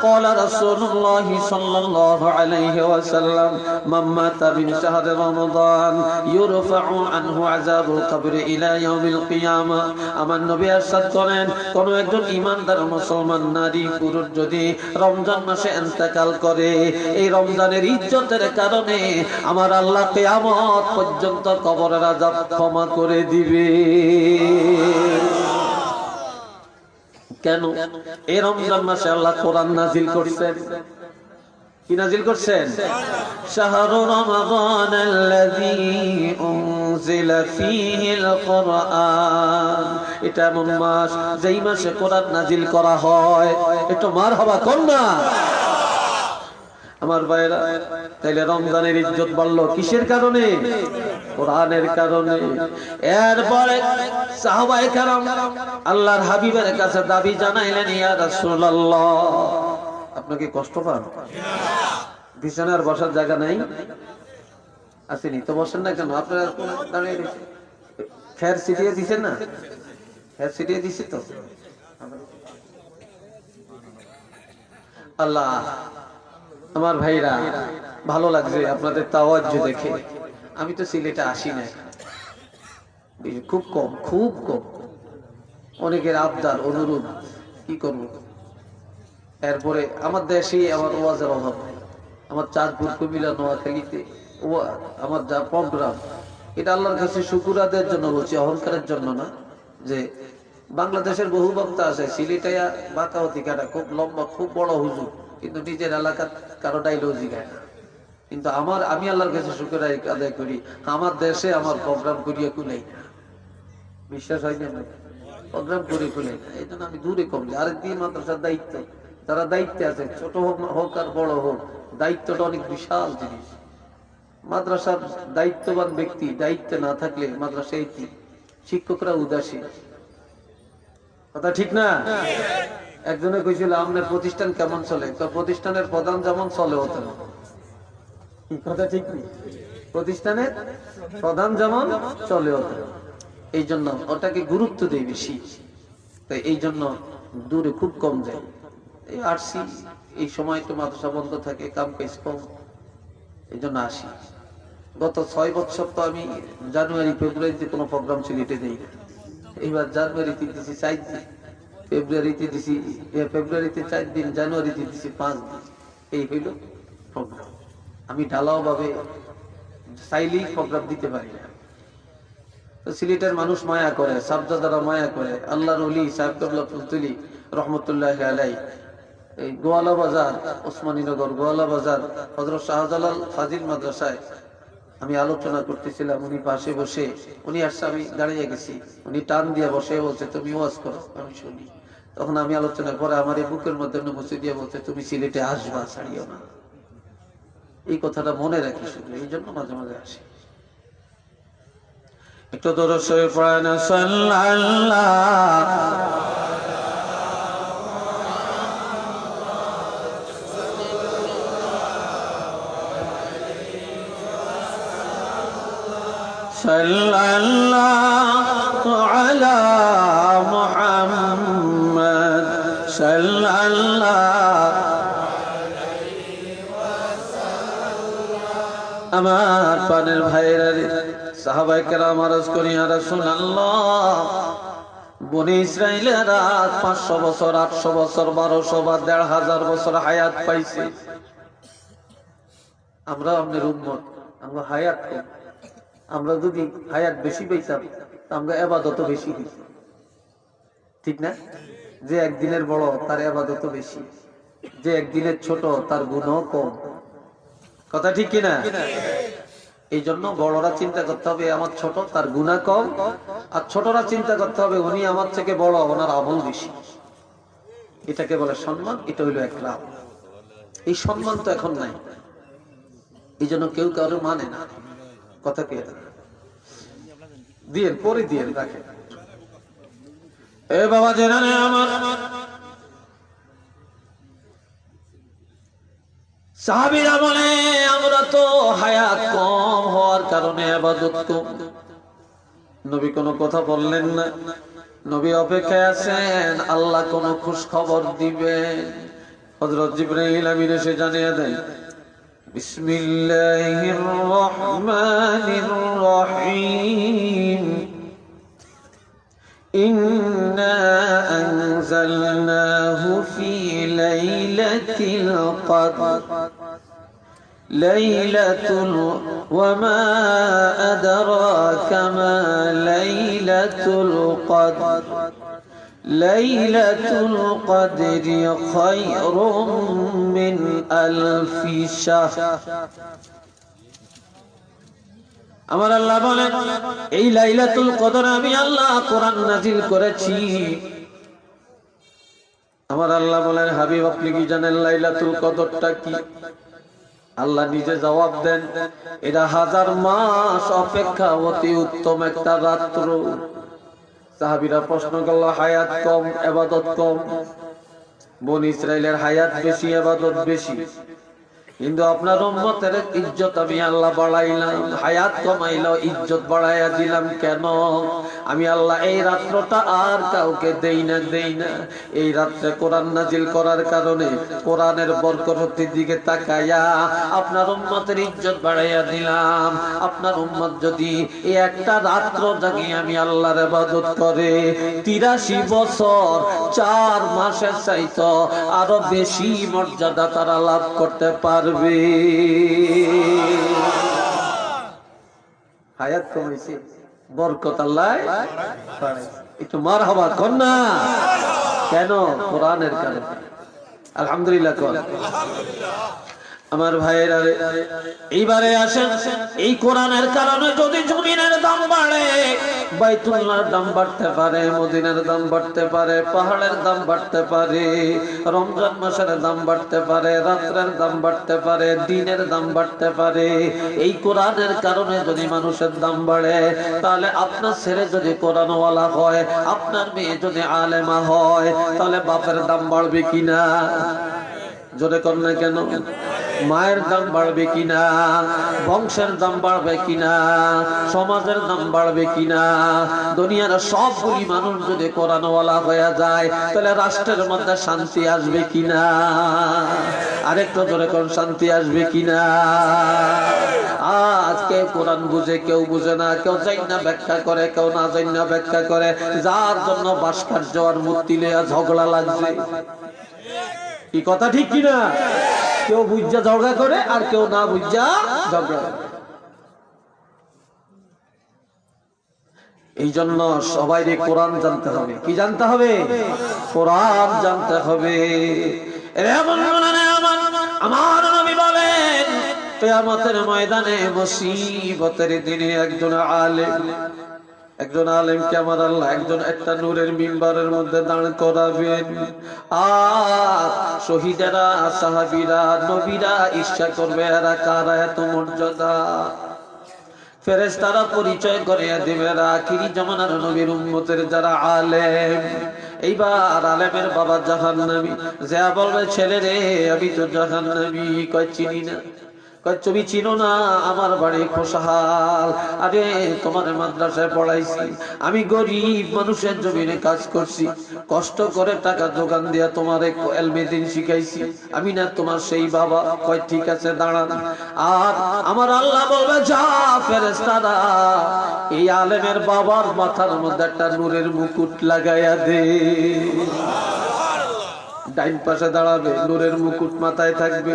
قال رسول الله صلى الله عليه وسلم من مات من شهر رمضان يرفع عنه عذاب القبر الى يوم القيامه। আমার নবী ارشاد করেন, কোন একজন ঈমানদার মুসলমান নারী পুরুষ যদি রমজান মাসে ইন্তেকাল করে, এই রমজানের ইজ্জতের কারণে আমার আল্লাহ কিয়ামত পর্যন্ত কবরের আযাব ক্ষমা করে দিবে। কেন? এই রমজান মাসে আল্লাহ কোরআন নাজিল করছেন। কি নাজিল করছেন? শাহরু রমাদানাল্লাযী উনজিলা ফীহিল কুরআন। এটা এমন মাস যেই মাসে কোরআন নাজিল করা হয়। একটু মারহাবা কোন না? আমার ভাইরা, তাইলে রমজানের ইজ্জত বাড়লো কিসের কারণে? কোরআনের কারণে। এরপরে সাহাবায়ে কেরাম আল্লাহর হাবিবের কাছে দাবি জানাইলেন, ইয়া রাসূলুল্লাহ, আপনাকে কষ্ট পান? বিছানার বসার জায়গা নাই? আসেনি তো, বসেন না কেন? আপনারা দাঁড়িয়ে রয়েছেন, খের ছিটিয়ে দিছেন না? খের ছিটিয়ে দিছি তো। আল্লাহ, আমার ভাইরা, ভালো লাগছে আপনাদের তাওয়াজ্জু দেখে। আমি তো সিলেটে আসি না, খুব কম, খুব কম। অনেকের আবদার, অনুরোধ, কি করব? এরপরে আমার দেশে আমার ওয়াজের অভাব নাই। আমার চাঁদপুর, কুমিল্লা, নোয়াখালীতে আমার যা প্রোগ্রাম, এটা আল্লাহর কাছে শুকর আদায়ের জন্য বলছি, অহংকারের জন্য না। যে বাংলাদেশের বহু বক্তা আছে, সিলেটাইয়া বাঁকাওয়াতি কাটা, খুব লম্বা, খুব বড় হুজুর, কিন্তু নিজের এলাকার কারো ডাইলজি গায় না। কিন্তু আমি আল্লাহর কাছে শুকর আদায় করি, আমার দেশে আমার প্রোগ্রাম করিয়া কুলাই না। বিশ্বাস হয় না? প্রোগ্রাম করে কুলাই না। এই জন্য আমি দূরে কমলে। আর দিয়ে মাদ্রাসার দায়িত্ব, যারা দায়িত্বে আছে, ছোট হোক আর বড় হোক, দায়িত্বটা অনেক বিশাল জিনিস। মাদ্রাসার দায়িত্ববান ব্যক্তি দায়িত্বে না থাকলে মাদ্রাসায় শিক্ষকরা উদাসীন। কথা ঠিক না? একজনে কইছিল, আপনার প্রতিষ্ঠান কেমন চলে? প্রতিষ্ঠানের প্রধান যেমন চলে হতো না। কথা ঠিক নেই? প্রতিষ্ঠানের প্রধান যেমন চলে হতো না। এই জন্য ওটাকে গুরুত্ব দেয় বেশি। তাই এই জন্য দূরে খুব কম যায়। এই আসছি, এই সময় তো মাদ্রাসা বন্ধ থাকে, কাম কাজ কম, এই জন্য আসি। গত 6 বছর তো আমি জানুয়ারি ফেব্রুয়ারিতে কোনো প্রোগ্রাম সিলেটে দেই না। এইবার জানুয়ারিতে দিছি 4 দিন, ফেব্রুয়ারিতে দিছি, ফেব্রুয়ারিতে 4 দিন, জানুয়ারিতে দিছি 5 দিন। এই হইল প্রোগ্রাম। আমি ঢালাও ভাবে চাইলেই প্রোগ্রাম দিতে পারি না। তো সিলেটের মানুষ মায়া করে, সাবজাদারা মায়া করে। আল্লাহর ওলি সাহেব কাবলা ফুলতুলি রহমতুল্লাহ আলাই এই গোয়ালা বাজার, ওসমানীনগর গোয়ালা বাজার হযরত শাহজালাল ফাজিল মাদ্রাসায় আমি আলোচনা করতেছিলাম। উনি পাশে বসে, উনি আসছে, আমি দাঁড়িয়ে গেছি, উনি টান দিয়ে বসে বলছে তুমি ওয়াজ করো, আমি শুনি। তখন আমি আলোচনা করে আমার এই বুকের মধ্যে বসে দিয়ে বলছে তুমি সিলেটে আসবা, ছাড়িও না। এই কথাটা মনে রাখি শুধু, এই জন্য মাঝে মাঝে আসি। একটু দরুদ শরীফ পড়েন সাল্লাল্লাহু সাল্লাল্লাহু আলা মুহাম্মদ সাল্লাল্লাহু। আমার পানের ভাইরা সাহাবায়ে কেরাম আরজ করি ইয়া রাসূলুল্লাহ, বনি ইসরাইলেরা 500 বছর 800 বছর 1200 বা 1500 বছর হায়াত পাইছে। আমরা আমাদের উম্মত, আমরা হায়াত কম। আমরা যদি হায়াত বেশি পাইতাম আমরা ইবাদত বেশি হইত, ঠিক না? যে একদিনের বড় তার ইবাদত বেশি, যে একদিনের ছোট তার গুনাহ কম। কথা ঠিক কিনা? এই জন্য বড়রা চিন্তা করতে হবে আমার ছোট, তার গুনাহ কম, আর ছোটরা চিন্তা করতে হবে উনি আমার থেকে বড়, ওনার আমল বেশি। এটাকে বলে সম্মান, এটা হইল একরাম। এই সম্মান তো এখন নাই, এই জন্য কেউ কারো মানে না। কথা কে দিয়ে পরে দিয়ে রাখে। এ বাবা জেনানে আমার সাহাবীরা বলে আমরা তো হায়াত কম হওয়ার কারণে ইবাদত কম। নবী কোনো কথা বললেন না, নবী অপেক্ষায় আছেন আল্লাহ কোন খুশ খবর দিবেন। হযরত জিবরাইল আমিন এসে জানিয়ে দেন বিসমিল্লাহির রহমানির রহিম ইন্না আনজালনাহু ফি লাইলাতিল কদর লাইলাতুল ওয়া মা আদরাকা মা লাইলাতুল কদর লাইলাতুল কদরি খায়রুম মিন আলফি শাহর। আমার আল্লাহ বলেন এই লাইলাতুল কদর আমি আল্লাহ কোরআন নাযিল করেছি। আমার আল্লাহ বলেন হাবিব আপনি কি জানেন লাইলাতুল কদরটা কি? আল্লাহ নিজে জবাব দেন এটা 1000 মাস অপেক্ষা অতি উত্তম একটা রাত্র। সাহাবীরা প্রশ্ন করল হায়াত কম ইবাদত কম, বনি ইসরাইলের হায়াত বেশি ইবাদত বেশি, কিন্তু আপনার উম্মতের ইজ্জত আমি আল্লাহ বাড়াইলাম, হায়াত কমাইলো ইজ্জত বাড়াইয়া দিলাম কেন? আমি আল্লাহ এই রাত্রটা আর কাউকে দেই না। এই রাত্রে কোরআন নাজিল করার কারণে কোরআনের বরকতের দিকে তাকায়া আপনার উম্মতের ইজ্জত বাড়াইয়া দিলাম। আপনার উম্মত যদি এই একটা রাত্র জাগি আমি আল্লাহর ইবাদত করে 83 বছর 4 মাসের চাইতো আরো বেশি মর্যাদা তারা লাভ করতে পারবে। হায়াত কমেছে, বরকত আল্লাহ বাড়াইছে। একটু মারহাবা কর না কেন? কোরআনের কারণে। আলহামদুলিল্লাহ কর। আমার ভাইয়েরা এইবারে আসেন, এই কোরআনের কারণে যদি জমিনের দাম বাড়ে, বাইতুল্লাহর দাম বাড়তে পারে, মদিনার দাম বাড়তে পারে, পাহাড়ের দাম বাড়তে পারে, রমজান মাসের দাম বাড়তে পারে, রাত্রের দাম বাড়তে পারে, দিনের দাম বাড়তে পারে। এই কোরআনের কারণে যদি মানুষের দাম বাড়ে, তাহলে আপনার ছেলে যদি কোরআনওয়ালা হয়, আপনার মেয়ে যদি আলেমা হয়, তাহলে বাপের দাম বাড়বে কিনা? জোরে কর না কেন? মায়ের দাম বাড়বে কিনা? বংশের দাম বাড়বে কিনা? সমাজের দাম বাড়বে কিনা? দুনিয়ার সবগুলি মানুষ যদি কোরআনওয়ালা হয়ে যায়, তাহলে রাষ্ট্রের মধ্যে শান্তি আসবে কিনা? আরেকটু জোরে কোন শান্তি আসবে কিনা? আজ কেউ কোরআন বুঝে, কেউ বুঝে না, কেউ জাইনা ব্যাখ্যা করে, কেউ না জাইনা ব্যাখ্যা করে, যার জন্য ভাস্কর্য আর মূর্তি লইয়া ঝগড়া লাগছে। কি কথা ঠিক কিনা? কেউ বুঝা ঝগড়া করে আর কেউ না বুঝা ঝগড়া করে। এই জন্য সবাই কোরআন জানতে হবে। কি জানতে হবে? কোরআন জানতে হবে। আমার নবী বলেন কিয়ামতের ময়দানে মুসিবতের দিনে একজন আলেমকে আমার আল্লাহ একটা নূরের মিম্বারের মধ্যে দাঁড় করাবেন। আর শহীদেরা, সাহাবীরা, নবীরা ঈর্ষা করবে এরা কারা, এত মর্যাদা। ফেরেশতারা পরিচয় করিয়ে দিবে আখিরি জামানার নবীর উম্মতের যারা আলেম। এইবার আলেমের বাবা জাহান্নামী, যে বলবে ছেলে রে আমি তো জাহান্নামী। কয় চিনি না। কয় তুমি চিনো না, আমার বাড়ি খোসাহাল। আরে তোমার মাদ্রাসায় পড়াইছি, আমি গরিব মানুষের জমিনে কাজ করছি, কষ্ট করে টাকা দোকান দিয়া তোমার ইলমে দ্বীন শিখাইছি, আমি না তোমার সেই বাবা? কয় ঠিক আছে দাঁড়ান। আর আমার আল্লাহ বলবে যা ফেরেশতারা এই আলেমের বাবার মাথার মধ্যে একটা নূরের মুকুট লাগাইয়া দে। ডাইন পাশে দাঁড়াবে, নূরের মুকুট মাথায় থাকবে।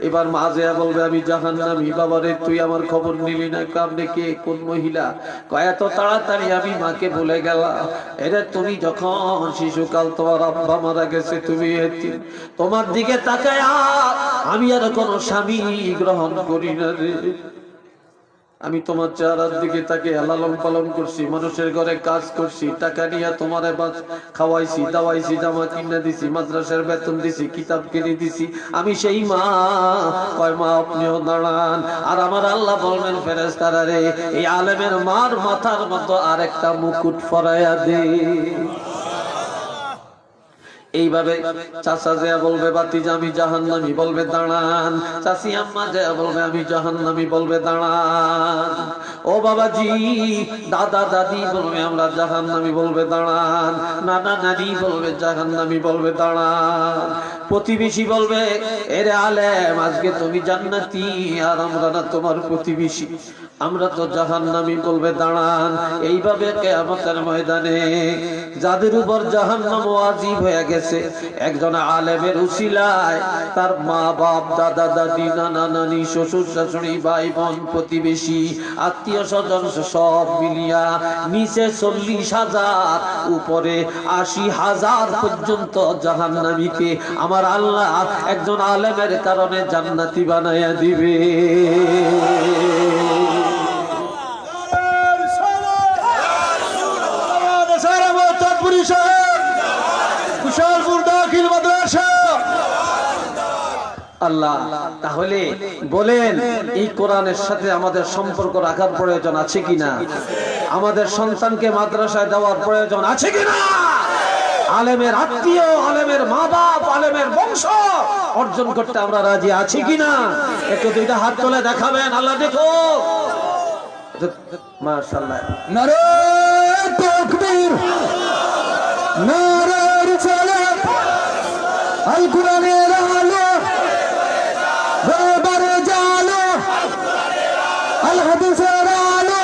এবার মাঝে বলবে আমি জাহান্নামী। বাবারে তুই আমার খবর নিলি না? আপনি কে, কোন মহিলা? কয় এত তাড়াতাড়ি আমি মাকে ভুলে গেলাম। এরে তুমি যখন শিশুকাল তোমার আব্বা মারা গেছে, তুমি এতিম, তোমার দিকে তাকায় আমি আর কোনো স্বামী গ্রহণ করি না রে। আমি তোমার চেহারার দিকে তাকে লালন পালন করছি, মানুষের ঘরে কাজ করছি, টাকা নিয়ে তোমারে খাওয়াইছি, দাওয়াইছি, জামা কিনে দিছি, মাদ্রাসার বেতন দিছি, কিতাব কিনে দিছি, আমি সেই মা। কয় মা আপনিও দাঁড়ান। আর আমার আল্লাহ বলবেন ফেরেশতারা রে এই আলেমের মার মাথার মতো আরেকটা মুকুট পরাইয়া দে। এইভাবে চাচা যে বলবে বাতিজা আমি জাহান্নামী, বলবে দাঁড়ান। চাচি আম্মা যে বলবে আমি জাহান্নামী, বলবে দাঁড়ান। ও বাবাজি, দাদা দাদি বলবে আমরা জাহান্নামী, বলবে দাঁড়ান। নানা নানি বলবে জাহান্নামী, বলবে দাঁড়ান। প্রতিবেশী বলবে এরে আলেম আজকে তুমি জান্নাতি, আর আমরা না তোমার প্রতিবেশী, আমরা তো জাহান্নামী, বলবে দাঁড়ান। এইভাবে কিয়ামতের ময়দানে যাদের উপর জাহান্নাম ওয়াজিব হয়ে গেছে, একজন আলেমের উসিলায় তার মা বাপ, দাদা দাদি, নানা নানি, শ্বশুর শাশুড়ি, ভাই বোন, প্রতিবেশী, আত্মীয় স্বজন সব মিলিয়া নিচে 40,000, উপরে 80,000 পর্যন্ত জাহান্নামীকে আমার আল্লাহ একজন আলেমের কারণে জান্নাতি বানাইয়া দিবে। আল্লাহ তাহলে বলেন এই কোরআনের সাথে আমাদের সম্পর্ক রাখার প্রয়োজন আছে কিনা? আমাদের সন্তানকে মাদ্রাসায় দেওয়ার প্রয়োজন আছে কিনা? আলেমের আত্মীয়, আলেমের মা বাপ, আলেমের বংশ অর্জন করতে আমরা রাজি আছি কিনা? একটু দুইটা হাত তুলে দেখাবেন। আল্লাহ দেখো। মাশাআল্লাহ। নারে তাকবীর, নারে রিসালাত, আল কোরআনের আলো বারে জালো, আল হাদিসের আলো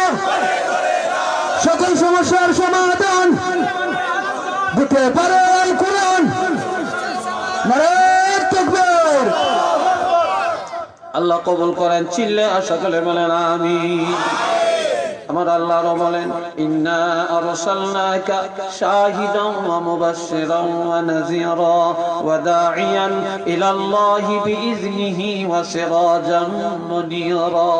সকল সমস্যার সমাধান দিতে পারে আল কোরআন। নারে তাকবীর। আল্লাহ কবুল করেন। চিল্লে সকলে বলেন আমিন। আমার আল্লাহও বলেন ইন্না আরসালনাকা শাহিদান ওয়া মুবাশশিরান ওয়া নাযীরা ওয়া দাঈয়ান ইলাল্লাহি বিইজনিহি ওয়া সিরাজাম মুনীরা।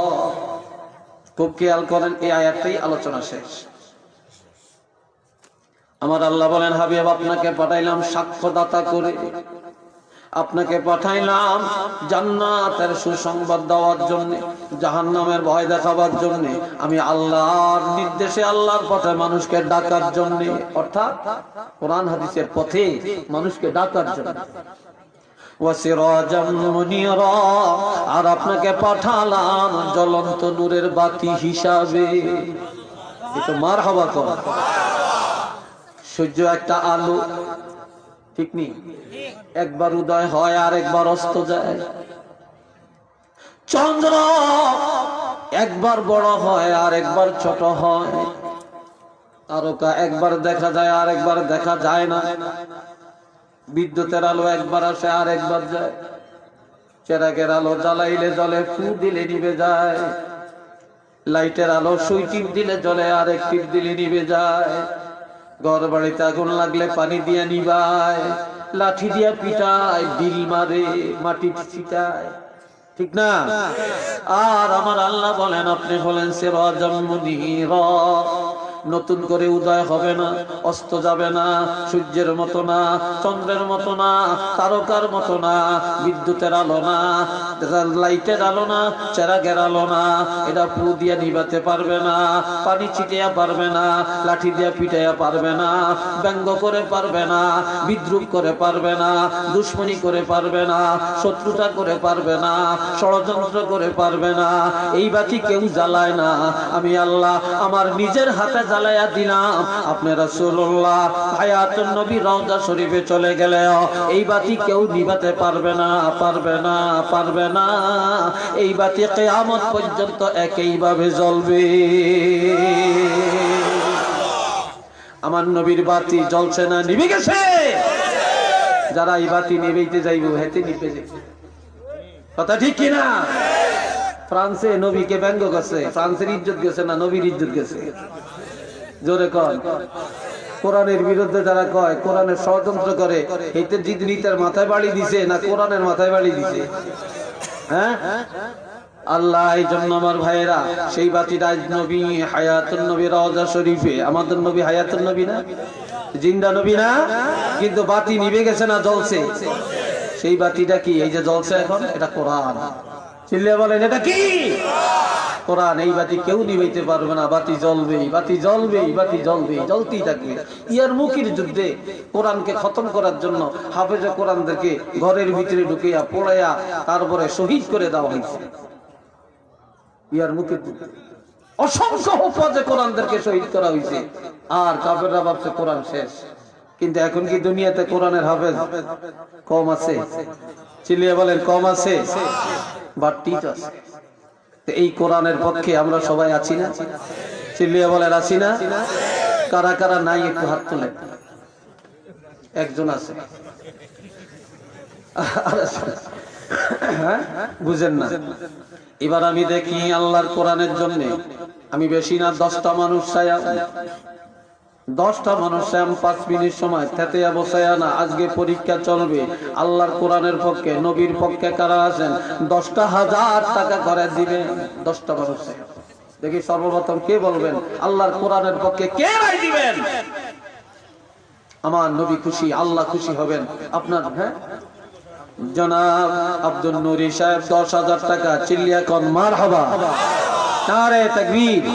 খুব খেয়াল করেন, এই আয়াতটাই আলোচনা শেষ। আমার আল্লাহ বলেন হাবিব আপনাকে পাঠাইলাম সাক্ষ্যদাতা করে, আপনাকে পাঠাইলাম জান্নাতের সুসংবাদ দেওয়ার জন্য, জাহান্নামের ভয় দেখাবার জন্য, আমি আল্লাহর নির্দেশে আল্লাহর পথে মানুষকে ডাকার জন্য, অর্থাৎ কোরআন হাদিসের পথে মানুষকে ডাকার জন্য। ওয়াসিরাজাম মুনীরা, আর আপনাকে পাঠালাম জ্বলন্ত নূরের বাতি হিসাবে। একটু মারহাবা কর। সূর্য একটা আলো, ঠিক নেই? একবার উদয় হয় আর একবার অস্ত যায়। চন্দ্র একবার বড় হয় আর একবার ছোট হয়। তারকা একবার দেখা যায় আর একবার দেখা যায় না। বিদ্যুতের আলো একবার আসে আর একবার যায়। চেরাগের আলো জ্বালাইলে জলে, ফু দিলে নিভে যায়। লাইটের আলো সুই টিপ দিলে জলে, আর এক টিপ দিলে নিভে যায়। ঘর বাড়িতে আগুন লাগলে পানি দিয়া নিবায়, লাঠি দিয়া পিটায়, বিল মারে, মাটি ছিটায়, ঠিক না? আর আমার আল্লাহ বলেন, আপনি বলেন সিরাজাম মুনীরা, নতুন করে উদয় হবে না, অস্ত যাবে না, সূর্যের মতো না, চন্দ্রের মতো না, তারকার মতো না, বিদ্যুতের আলো না, লাইটের আলো না, চেরাগের আলো না। এটা পু দিয়া নিভাতে পারবে না, পানি ছিটিয়া পারবে না, লাঠি দিয়া পিটাইয়া পারবে না, ব্যঙ্গ করে পারবে না, বিদ্রুপ করে পারবে না, দুশ্মনী করে পারবে না, শত্রুতা করে পারবে না, ষড়যন্ত্র করে পারবে না। এই বাতি কেউ জ্বালায় না, আমি আল্লাহ আমার নিজের হাতে জ্বালাইয়া দিলাম। আপনি রাসূলুল্লাহ হায়াতুন নবী রওজা শরীফে চলে গেলে এই বাতি কেউ নিভাতে পারবে না, পারবে না, পারবে না। এই বাতি কিয়ামত পর্যন্ত একইভাবে জ্বলবে। আমার নবীর বাতি জ্বলছে না, নিভে গেছে। যারা এই বাতি নিভাইতে যাইব হেতে নিভে যাবে, কথা ঠিক কিনা? ফ্রান্সে নবীকে ব্যঙ্গ করছে, ফ্রান্সের ইজ্জত গেছে না নবীর ইজ্জত গেছে? জোরে কর। কোরআনের বিরুদ্ধে যারা কয়, কোরআনের ষড়যন্ত্র করে, এতে জিদনিতার মাথায় বাড়ি দিছে না কোরআনের মাথায় বাড়ি দিছে? হ্যাঁ, আল্লাহ এই জন্য আমার ভাইয়েরা সেই বাতিটা নবী হায়াতুন নবী রওজা শরীফে, আমাদের নবী হায়াতুন নবী না, জিন্দা নবী না, কিন্তু বাতি নিভে গেছে না জ্বলছে? সেই বাতিটা কি? এই যে জ্বলছে এখন, এটা কোরআন। চিল্লিয়ে বলেন এটা কি? কোরআন। এই বাতি কেউ নিভাইতে পারবে না, বাতি জ্বলবেই, বাতি জ্বলবেই, বাতি জ্বলবেই, জ্বলতেই থাকবে। ইয়ার মুখির যুদ্ধে কোরআনকে খতম করার জন্য হাফেজে কোরআনদেরকে ঘরের ভিতরে ঢুকিয়া পোড়াইয়া তারপরে শহীদ করে দেওয়া হয়েছে। ইয়ার মুখির যুদ্ধে অসংখ্য হুফাজে কোরআনদেরকে শহীদ করা হয়েছে। আর কাফেররা ভাবছে কোরআন শেষ। কিন্তু এখন কি দুনিয়াতে কোরআনের হাফেজ কম আছে? চিল্লিয়ে বলেন কম আছে? বাড়তি আছে। এই কোরআনের পক্ষে আমরা সবাই আছি না? চিল্লিয়ে বলেন আছি না? কারা কারা নাই একটু হাত তোলেন। একজন আছে, বুঝেন না? এবার আমি দেখি আল্লাহর কোরআনের জন্য আমি বেশি না 10টা মানুষ চাই, 10টা মানুষ 5 মিনিট সময় থেতেয়া বসায়া না। আজকে পরীক্ষা চলবে, আল্লাহর কোরআনের পক্ষে নবীর পক্ষে কারা আছেন 10,000 টাকা করে দিবেন। 10টা মানুষ দেখি সর্বপ্রথম কে বলবেন আল্লাহর কোরআনের পক্ষে কে রায় দিবেন? আমার নবী খুশি, আল্লাহ খুশি হবেন। আপনার হ্যাঁ জনাব আব্দুল নুরি সাহেব 10,000 টাকা। চিল্লিয়া কোন মারহাবা, নারে তাকবীর।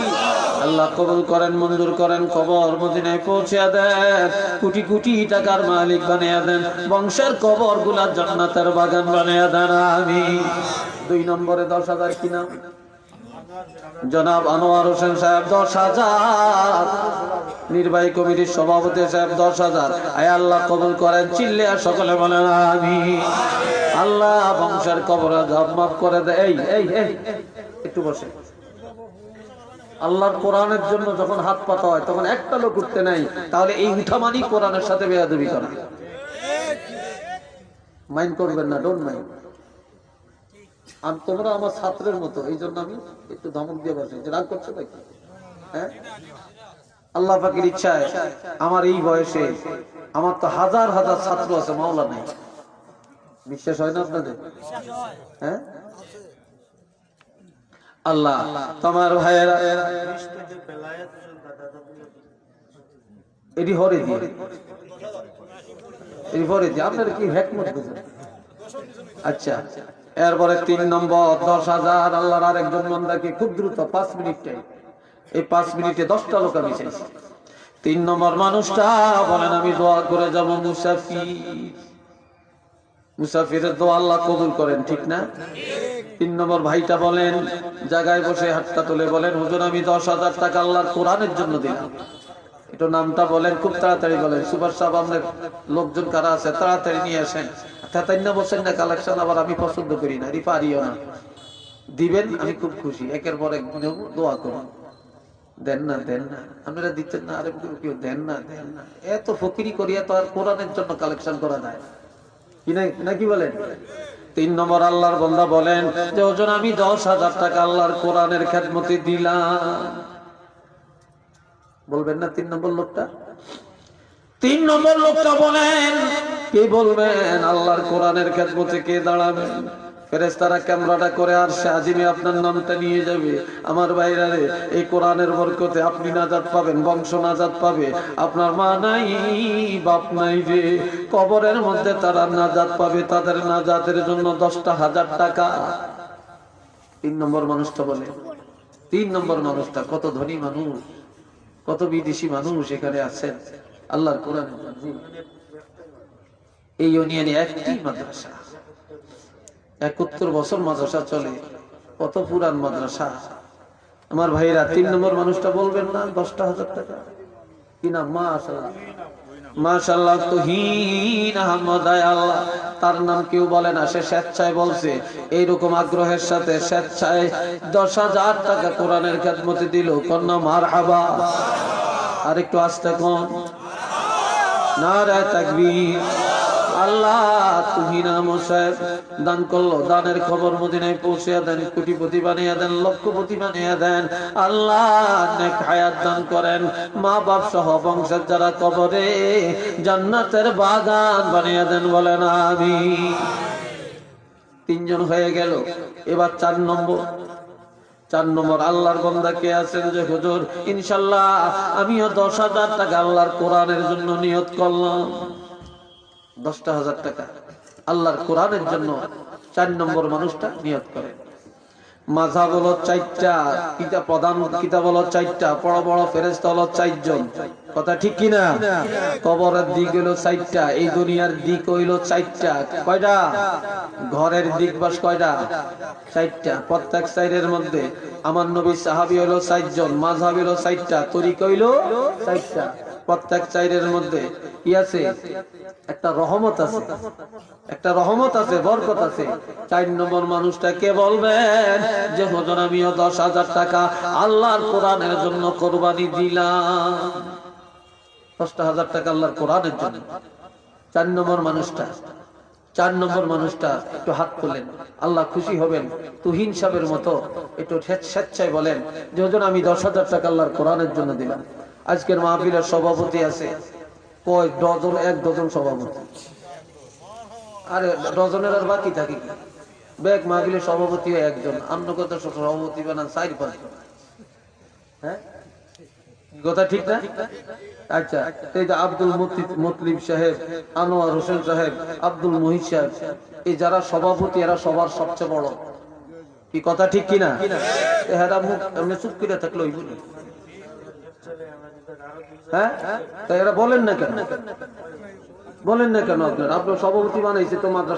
আল্লাহ কবুল করেন, মঞ্জুর করেন, কবর মদিনায় পৌঁছে দেন, কোটি কোটি টাকার মালিক বানিয়ে দেন, বংশের কবর গুলা জান্নাতের বাগান বানিয়ে দেন। আমিন। 2 নম্বরে 10,000 কি নাম? জনাব আনোয়ার হোসেন সাহেব 10,000। নির্বাহী কমিটির সভাপতি সাহেব 10,000। আয় আল্লাহ কবুল করেন। চিল্লিয়া সকলে বলেন আমিন। আল্লাহ বংশের কবর মাফ করে দেয়। এই এই এই একটু বসে। আল্লাহর কোরআনের জন্য যখন হাত পাতা হয় তখন একটা লোক উঠতে নাই, তাহলে এই উঠামানি কোরআনের সাথে বেয়াদবি করা। মাইন্ড করবেন না, ডোন্ট মাইন্ড। আমি তোমরা আমার ছাত্রের মতো, এই জন্য আমি একটু ধমক দিয়ে বসে। রাগ করছো নাকি? হ্যাঁ, আল্লাহ পাকের ইচ্ছায় আমার এই বয়সে আমার তো হাজার হাজার ছাত্র আছে, মাওলা নাই। বিশ্বাস হয় না আপনাদের? হ্যাঁ, আল্লাহ তোমার ভাইয়েরা এটি হরে দিয়ে, এটি হরে দিয়ে আপনারা কি হিকমত বুঝেন? আচ্ছা, এরপরে 3 নম্বর 10,000। আল্লাহর আরেকজন বান্দাকে খুব দ্রুত 5 মিনিট টাইম, এই 5 মিনিটে 10টা লোক আমি চাইছি। 3 নম্বর মানুষটা বলেন আমি দোয়া করে যাব মুসাফির। মুসাফিরের দোয়া আল্লাহ কবুল করেন, ঠিক না? 3 নম্বর ভাইটা বলেন জায়গায় বসে হাতটা তুলে বলেন হুজুর আমি 10,000 টাকা আল্লাহর কোরআনের জন্য দিলাম। একটু নামটা বলেন, খুব তাড়াতাড়ি বলেন। সুপার সাহেব আপনার লোকজন কারা আছে তাড়াতাড়ি নিয়ে আসেন। তাই না বসেন না, কালেকশন আবার আমি পছন্দ করি না, রিপারিও না। দিবেন, আমি খুব খুশি। একের পর এক দোয়া করুন। দেন না, দেন না, আপনারা দিচ্ছেন না, আরে কেউ দেন না, দেন না। এত ফকিরি করিয়া তো আর কোরআনের জন্য কালেকশন করা যায় কি নাকি বলেন? তিন নম্বর আল্লাহর বান্দা বলেন যে ওজন আমি 10,000 টাকা আল্লাহর কোরআনের খেদমতে দিলাম। বলবেন না তিন নম্বর লোকটা? তিন নম্বর লোকটা বলেন, কে বলবেন আল্লাহর কোরআনের খেদমতে কে দাঁড়াবেন? ফেরেশতারা ক্যামেরাটা করে আর আজিমে আপনার নামটা নিয়ে যাবে। আমার ভাইরা রে, এই কোরআনের বরকতে আপনি নাজাত পাবেন, বংশ নাজাত পাবে। আপনার মা নাই, বাপ নাই রে, কবরের মধ্যে তারা নাজাত পাবে। তাদের নাজাতের জন্য 10,000 টাকা। তিন নম্বর মানুষটা বলে, তিন নম্বর মানুষটা কত ধনী মানুষ, কত বিদেশি মানুষ এখানে আছেন আল্লাহর কোরআন। এই ইউনিয়নে একটি মাদ্রাসা, 71 বছর মাদ্রাসা চলে, কত পুরান মাদ্রাসা। আমার ভাইরা, তিন নম্বর মানুষটা বলবেন না 10,000 টাকা? কি নাম? মাশাআল্লাহ, মাশাআল্লাহ, তুহিন আহমদ আল্লাহ, তার নাম কেউ বলে না, সে স্বেচ্ছায় বলছে। এইরকম আগ্রহের সাথে স্বেচ্ছায় 10,000 টাকা কোরআনের খেদমতে দিল। কন্যা মারহাবা। আর একটু আস্তে কোন নারায়ে তাকবীর। আল্লাহ তুহিন আহমদ সাহেব দান করলো, দানের খবর মদিনায় পৌঁছে দেন, কোটিপতি বানিয়ে দেন, লক্ষপতি বানিয়ে দেন। আল্লাহ নেক হায়াত দান করেন, মা বাপ সহ বংশের যারা কবরে জান্নাতের বাগান বানিয়ে দেন, বলেন আমিন। তিনজন হয়ে গেল, এবার 4 নম্বর। 4 নম্বর আল্লাহর বান্দা কে আছেন যে হুজুর ইনশাআল্লাহ আমিও 10,000 টাকা আল্লাহর কোরআনের জন্য নিয়ত করলাম। 10,000 টাকা আল্লাহর কোরআনের জন্য 4 নম্বর মানুষটা নিয়ত করে। মাযহাব হলো 4টা, কিতাব প্রধান কিতাব হলো 4টা, বড় বড় ফেরেশতা হলো 4 জন। কথা ঠিক কি না? কবরের দিক হলো 4টা, এই দুনিয়ার দিক হইলো 4টা। কয়টা? ঘরের দিক বাস কয়টা? 4টা। প্রত্যেক সাইডের মধ্যে আমার নবী সাহাবী হলো 4 জন, মাযহাব হলো 4টা, তরিকা হইলো 4টা। প্রত্যেক সাইডের মধ্যে কি আছে? একটা রহমত আছে, একটা রহমত আছে, বরকত আছে। 4 নম্বর মানুষটা কে বলবেন যে হুজুর আমিও 10,000 টাকা আল্লাহর কোরআনের জন্য কুরবানি দিলাম। 10,000 টাকা আল্লাহর কোরআনের জন্য। 4 নম্বর মানুষটা, 4 নম্বর মানুষটা একটু হাত তোলেন, আল্লাহ খুশি হবেন। তুহিন সাহেবের মতো একটু স্বেচ্ছায় বলেন যে হুজুর আমি 10,000 টাকা আল্লাহর কোরআনের জন্য দিলাম। আজকের মাহফিলের সভাপতি আছে কয় ডজন, 1 ডজন সভাপতি। আরে ডজনের আর বাকি থাকে কি? ব্যাগ মাহফিলের সভাপতি একজন, অন্য কত সভাপতি বানান 4-5 জন। হ্যাঁ, কথা ঠিক না? আচ্ছা, এই যে আব্দুল মুতলিব সাহেব, আনোয়ার হোসেন সাহেব, আব্দুল মুহিত সাহেব, এই যারা সভাপতি এরা সবার সবচেয়ে বড়। কি কথা ঠিক কিনা? এরা মুখ এমনি চুপ করে থাকলে ওই বলি। হ্যাঁ, তাই এরা বলেন না কেন? বলেন না কেন? আপনার সভাপতি বানাইছে তো মাদ্রাসা।